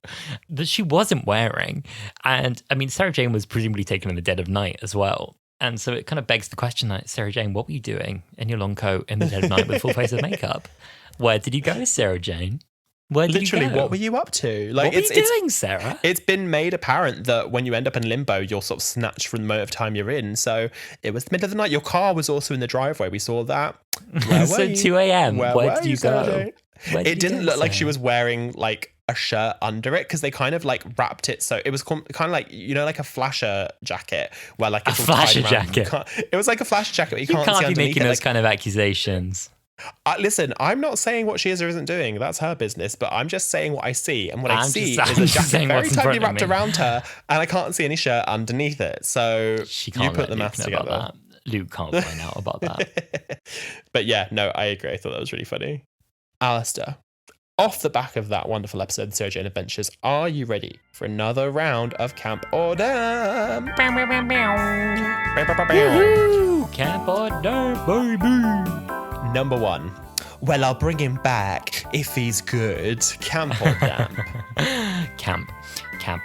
that she wasn't wearing. And I mean, Sarah Jane was presumably taken in the dead of night as well. And so it kind of begs the question, like, Sarah Jane, what were you doing in your long coat in the dead of night with a full face of makeup? Where did you go, Sarah Jane? Where did Literally, you go? what were you up to? Like, what were you doing, Sarah? It's been made apparent that when you end up in limbo, you're sort of snatched from the moment of time you're in. So it was the middle of the night. Your car was also in the driveway. We saw that. Where so 2 a.m. Where did you go? It didn't look like she was wearing like a shirt under it, because they kind of like wrapped it, so it was kind of like, you know, like a flasher jacket where like it's a flasher jacket. It was like a flasher jacket, but you can't be see making it, those like, kind of accusations. Listen, I'm not saying what she is or isn't doing. That's her business. But I'm just saying what I see, and what I see is a jacket very tightly wrapped around her, and I can't see any shirt underneath it. So you put the maths together. Luke can't find out about that. But yeah, no, I agree. I thought that was really funny. Alasdair, off the back of that wonderful episode of the Sarah Jane Adventures, are you ready for another round of Camp or Damn? Camp or Damn, baby. Number 1. Well, I'll bring him back if he's good. Camp or Damn? Camp.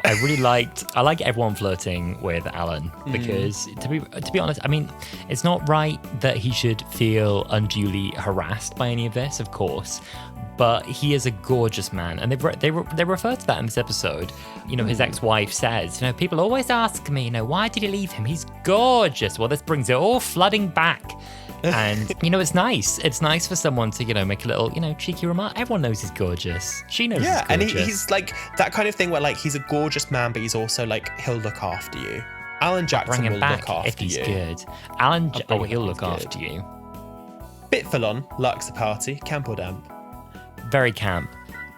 I like everyone flirting with Alan, because to be honest, I mean, it's not right that he should feel unduly harassed by any of this, of course, but he is a gorgeous man, and they refer to that in this episode. You know, his ex-wife says, you know, people always ask me, you know, why did you leave him? He's gorgeous. Well, this brings it all flooding back. And, you know, it's nice. It's nice for someone to, you know, make a little, you know, cheeky remark. Everyone knows he's gorgeous. She knows he's gorgeous. Yeah, and he's like that kind of thing where, like, he's a gorgeous man, but he's also, like, he'll look after you. Alan Jackson will look after if he's you. good. He'll look after you. Bit full on, likes the party. Camp or Damn? Very camp.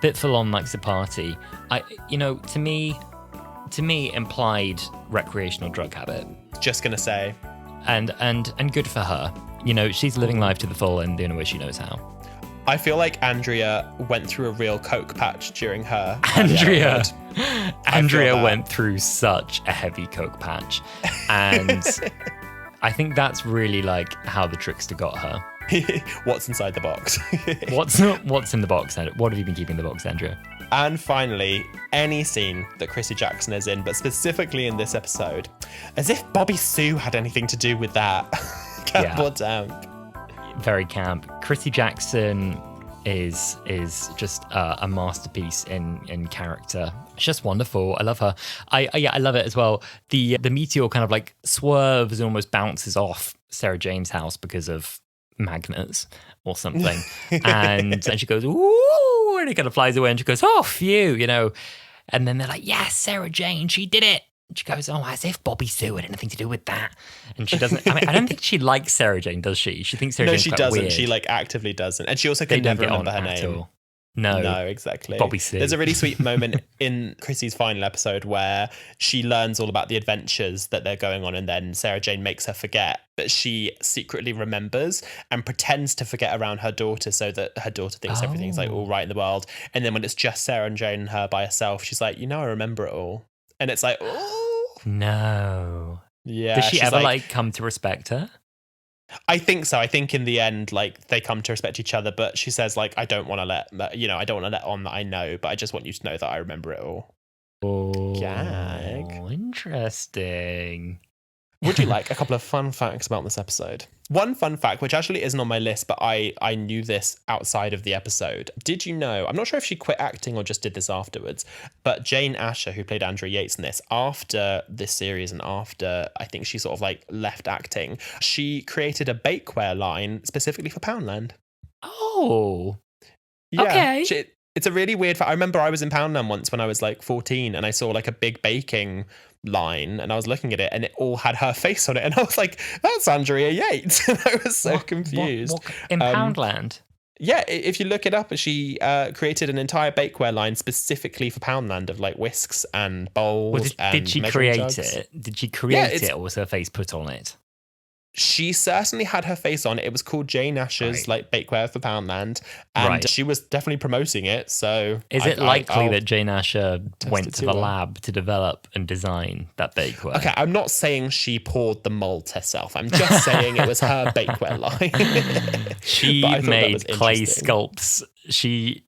Bit full on, likes the party. To me, implied recreational drug habit. Just gonna say. And good for her. You know, she's living life to the full in the only way she knows how. I feel like Andrea went through a real coke patch during her. Andrea went through such a heavy coke patch. And I think that's really like how the Trickster got her. What's inside the box? What's in the box? What have you been keeping in the box, Andrea? And finally, any scene that Chrissy Jackson is in, but specifically in this episode, as if Bobby Sue had anything to do with that. Camp or Damn? Very camp. Chrissy Jackson is just a masterpiece in character. It's just wonderful. I love her. I love it as well. The meteor kind of like swerves and almost bounces off Sarah Jane's house because of magnets or something. And she goes, ooh, and it kind of flies away and she goes, oh, phew, you know. And then they're like, yes, Sarah Jane, she did it. And she goes, oh, as if Bobby Sue had anything to do with that. And she doesn't, I mean, I don't think she likes Sarah Jane, does she? She thinks Sarah Jane's quite doesn't. weird. She like actively doesn't. And she also can never remember her name. All. No, exactly. Bobby Sue. There's a really sweet moment in Chrissy's final episode where she learns all about the adventures that they're going on, and then Sarah Jane makes her forget, but she secretly remembers and pretends to forget around her daughter so that her daughter thinks everything's like all right in the world. And then when it's just Sarah and Jane and her by herself, she's like, I remember it all. And it's like, oh no. Yeah. Does she ever like come to respect her? I think so. I think in the end, like, they come to respect each other, but she says, like, I don't want to let on that I know, but I just want you to know that I remember it all. Oh, Gag. Interesting. Would you like a couple of fun facts about this episode? One fun fact, which actually isn't on my list, but I knew this outside of the episode. Did you know, I'm not sure if she quit acting or just did this afterwards, but Jane Asher, who played Andrea Yates in this, after this series and after I think she sort of like left acting, she created a bakeware line specifically for Poundland. Oh, yeah. Okay. It's a really weird fact. I remember I was in Poundland once when I was like 14 and I saw like a big baking line and I was looking at it and it all had her face on it and I was like, that's Andrea Yates. And I was so confused. What, in Poundland? Yeah, if you look it up, she created an entire bakeware line specifically for Poundland of like whisks and bowls. Did she create it? Did she create it or was her face put on it? She certainly had her face on it. It was called Jane Asher's like bakeware for Poundland, and she was definitely promoting it. So, is it likely that Jane Asher went to the lab to develop and design that bakeware? Okay, I'm not saying she poured the mold herself. I'm just saying it was her bakeware line. She made clay sculpts. She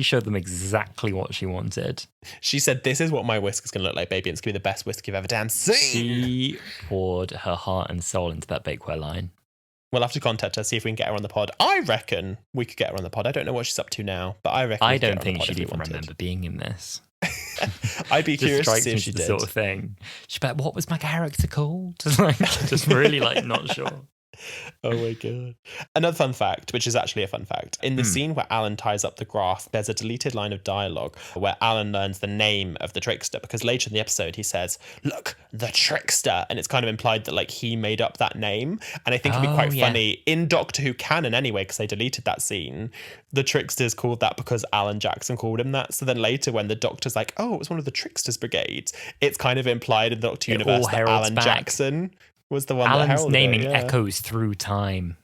showed them exactly what she wanted. She said, "This is what my whisk is going to look like, baby. And it's going to be the best whisk you've ever damn seen." She poured her heart and soul into that bakeware line. We'll have to contact her, see if we can get her on the pod. I reckon we could get her on the pod. I don't know what she's up to now, but I reckon I don't think she'd even remember being in this. I'd be curious to see if she did. Sort of thing. She'd be like, what was my character called? Just really like not sure. Oh my god. Another fun fact, which is actually a fun fact. In the scene where Alan ties up the graph, there's a deleted line of dialogue where Alan learns the name of the trickster, because later in the episode he says, "Look, the trickster," and it's kind of implied that like he made up that name. And I think it'd be quite funny in Doctor Who canon anyway, because they deleted that scene. The trickster's called that because Alan Jackson called him that. So then later when the Doctor's like, "Oh, it was one of the tricksters' brigades," it's kind of implied in the Doctor universe that Alan Jackson was the one Alan's that heralded naming it, echoes through time.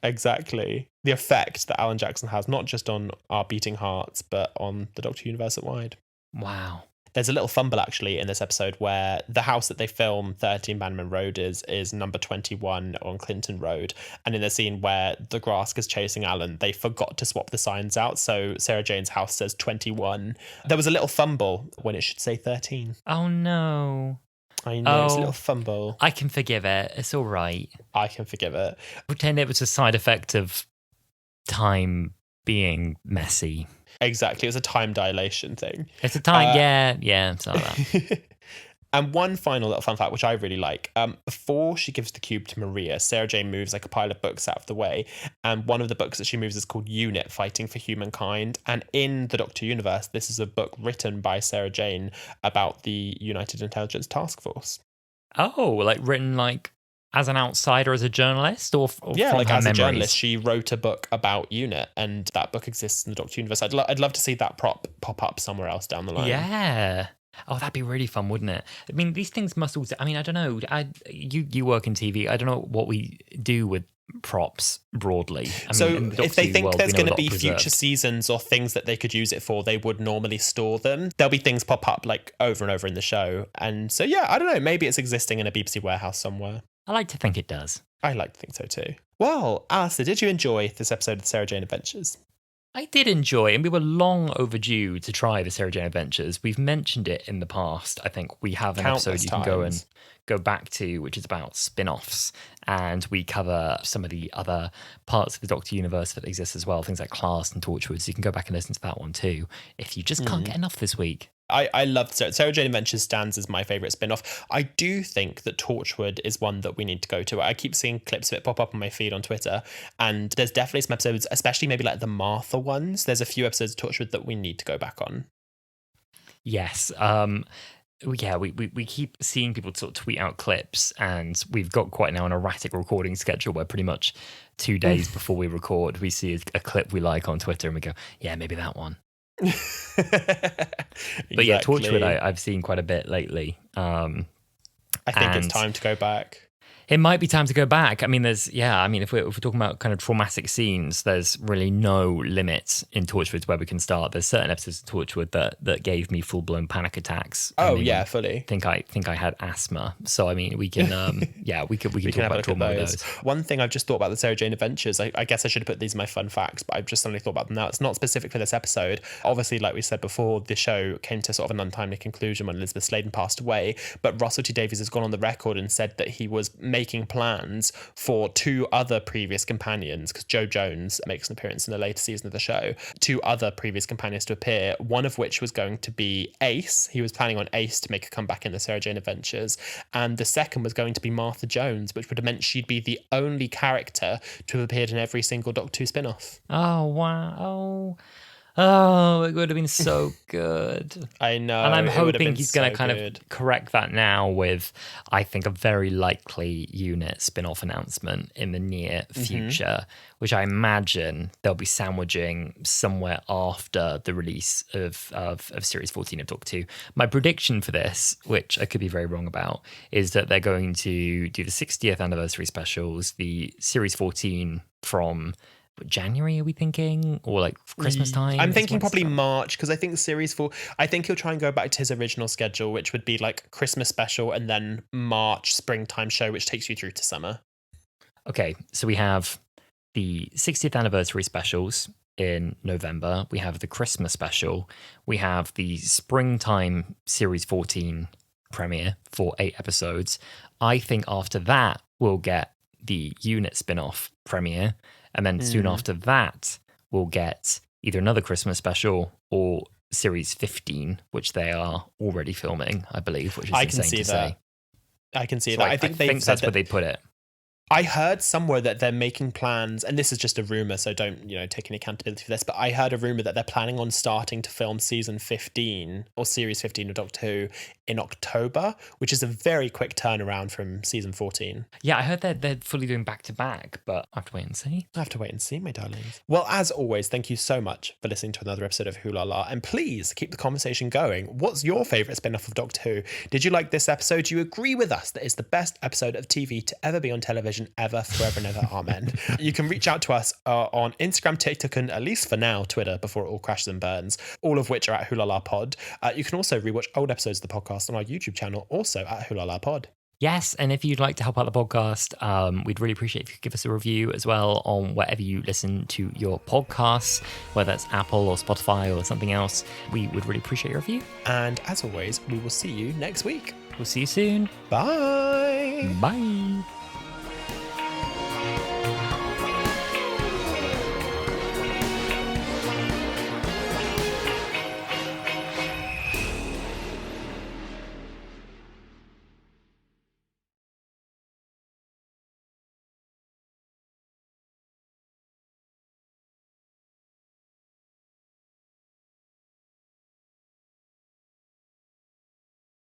Exactly. The effect that Alan Jackson has, not just on our beating hearts, but on the Doctor Universe at wide. Wow. There's a little fumble actually in this episode where the house that they film 13 Bannerman Road is number 21 on Clinton Road. And in the scene where the Grask is chasing Alan, they forgot to swap the signs out. So Sarah Jane's house says 21. There was a little fumble when it should say 13. Oh no. I know, it's a little fumble. I can forgive it. It's all right. I can forgive it. Pretend it was a side effect of time being messy. Exactly. It was a time dilation thing. It's a time, yeah, something like that. And one final little fun fact, which I really like. Before she gives the cube to Maria, Sarah Jane moves like a pile of books out of the way. And one of the books that she moves is called Unit, Fighting for Humankind. And in the Doctor Universe, this is a book written by Sarah Jane about the United Intelligence Task Force. Oh, like written like as an outsider, as a journalist? Or yeah, like as memories? A journalist, she wrote a book about Unit, and that book exists in the Doctor Universe. I'd love to see that prop pop up somewhere else down the line. Yeah. Oh, that'd be really fun, wouldn't it? I mean, these things must also... I mean, I don't know. You work in TV. I don't know what we do with props broadly. If they think there's going to be future seasons or things that they could use it for, they would normally store them. There'll be things pop up like over and over in the show. And so, yeah, I don't know. Maybe it's existing in a BBC warehouse somewhere. I like to think it does. I like to think so too. Well, Alasdair, did you enjoy this episode of Sarah Jane Adventures? I did enjoy, and we were long overdue to try the Sarah Jane Adventures. We've mentioned it in the past. I think we have an episode you can go back to, which is about spin-offs, and we cover some of the other parts of the Doctor universe that exist as well, things like Class and Torchwood. So you can go back and listen to that one too, if you just can't get enough this week. I love Sarah Jane Adventures stands as my favourite spin-off. I do think that Torchwood is one that we need to go to. I keep seeing clips of it pop up on my feed on Twitter, and there's definitely some episodes, especially maybe like the Martha ones. There's a few episodes of Torchwood that we need to go back on. Yes. Yeah, we keep seeing people sort of tweet out clips, and we've got quite now an erratic recording schedule where pretty much 2 days before we record, we see a clip we like on Twitter and we go, yeah, maybe that one. But yeah, Torchwood I've seen quite a bit lately. I think it's time to go back. It might be time to go back. I mean, if we're talking about kind of traumatic scenes, there's really no limit in Torchwood where we can start. There's certain episodes of Torchwood that gave me full blown panic attacks. Oh yeah, fully. Think I had asthma. So I mean, we can we can talk about trauma with those. One thing I've just thought about the Sarah Jane Adventures. I guess I should have put these in my fun facts, but I've just suddenly thought about them now. It's not specific for this episode. Obviously, like we said before, the show came to sort of an untimely conclusion when Elizabeth Sladen passed away. But Russell T Davies has gone on the record and said that he was making plans for 2 other previous companions, because Joe Jones makes an appearance in a later season of the show, 2 other previous companions to appear, one of which was going to be Ace. He was planning on Ace to make a comeback in the Sarah Jane Adventures, and the second was going to be Martha Jones, which would have meant she'd be the only character to have appeared in every single Doctor Who spin-off. Oh wow. Oh, it would have been so good. I know. And I'm hoping he's going to kind of correct that now with, I think, a very likely unit spin-off announcement in the near future, which I imagine they'll be sandwiching somewhere after the release of Series 14 of Doctor Who. My prediction for this, which I could be very wrong about, is that they're going to do the 60th anniversary specials, the Series 14 from January, are we thinking, or like Christmas time? I'm thinking probably March, because I think Series 4, I think he'll try and go back to his original schedule, which would be like Christmas special and then March springtime show, which takes you through to summer. Okay, so we have the 60th anniversary specials in November, we have the Christmas special, we have the springtime Series 14 premiere for 8 episodes. I think after that we'll get the unit spin-off premiere. And then soon after that, we'll get either another Christmas special or Series 15, which they are already filming, I believe, which is insane to say. I can see that. I think that's where they put it. I heard somewhere that they're making plans, and this is just a rumor, so don't, take any accountability for this, but I heard a rumor that they're planning on starting to film season 15 or series 15 of Doctor Who in October, which is a very quick turnaround from season 14. Yeah, I heard they're fully doing back-to-back, but I have to wait and see. I have to wait and see, my darlings. Well, as always, thank you so much for listening to another episode of Wholala, and please keep the conversation going. What's your favourite spin-off of Doctor Who? Did you like this episode? Do you agree with us that it's the best episode of TV to ever be on television ever, forever and ever? Amen. You can reach out to us on Instagram, TikTok, and at least for now, Twitter, before it all crashes and burns, all of which are at Wholala Pod. You can also rewatch old episodes of the podcast on our YouTube channel, also at Wholala Pod. Yes, and if you'd like to help out the podcast, we'd really appreciate if you could give us a review as well on wherever you listen to your podcasts, whether it's Apple or Spotify or something else. We would really appreciate your review. And as always, we will see you next week. We'll see you soon. Bye. Bye.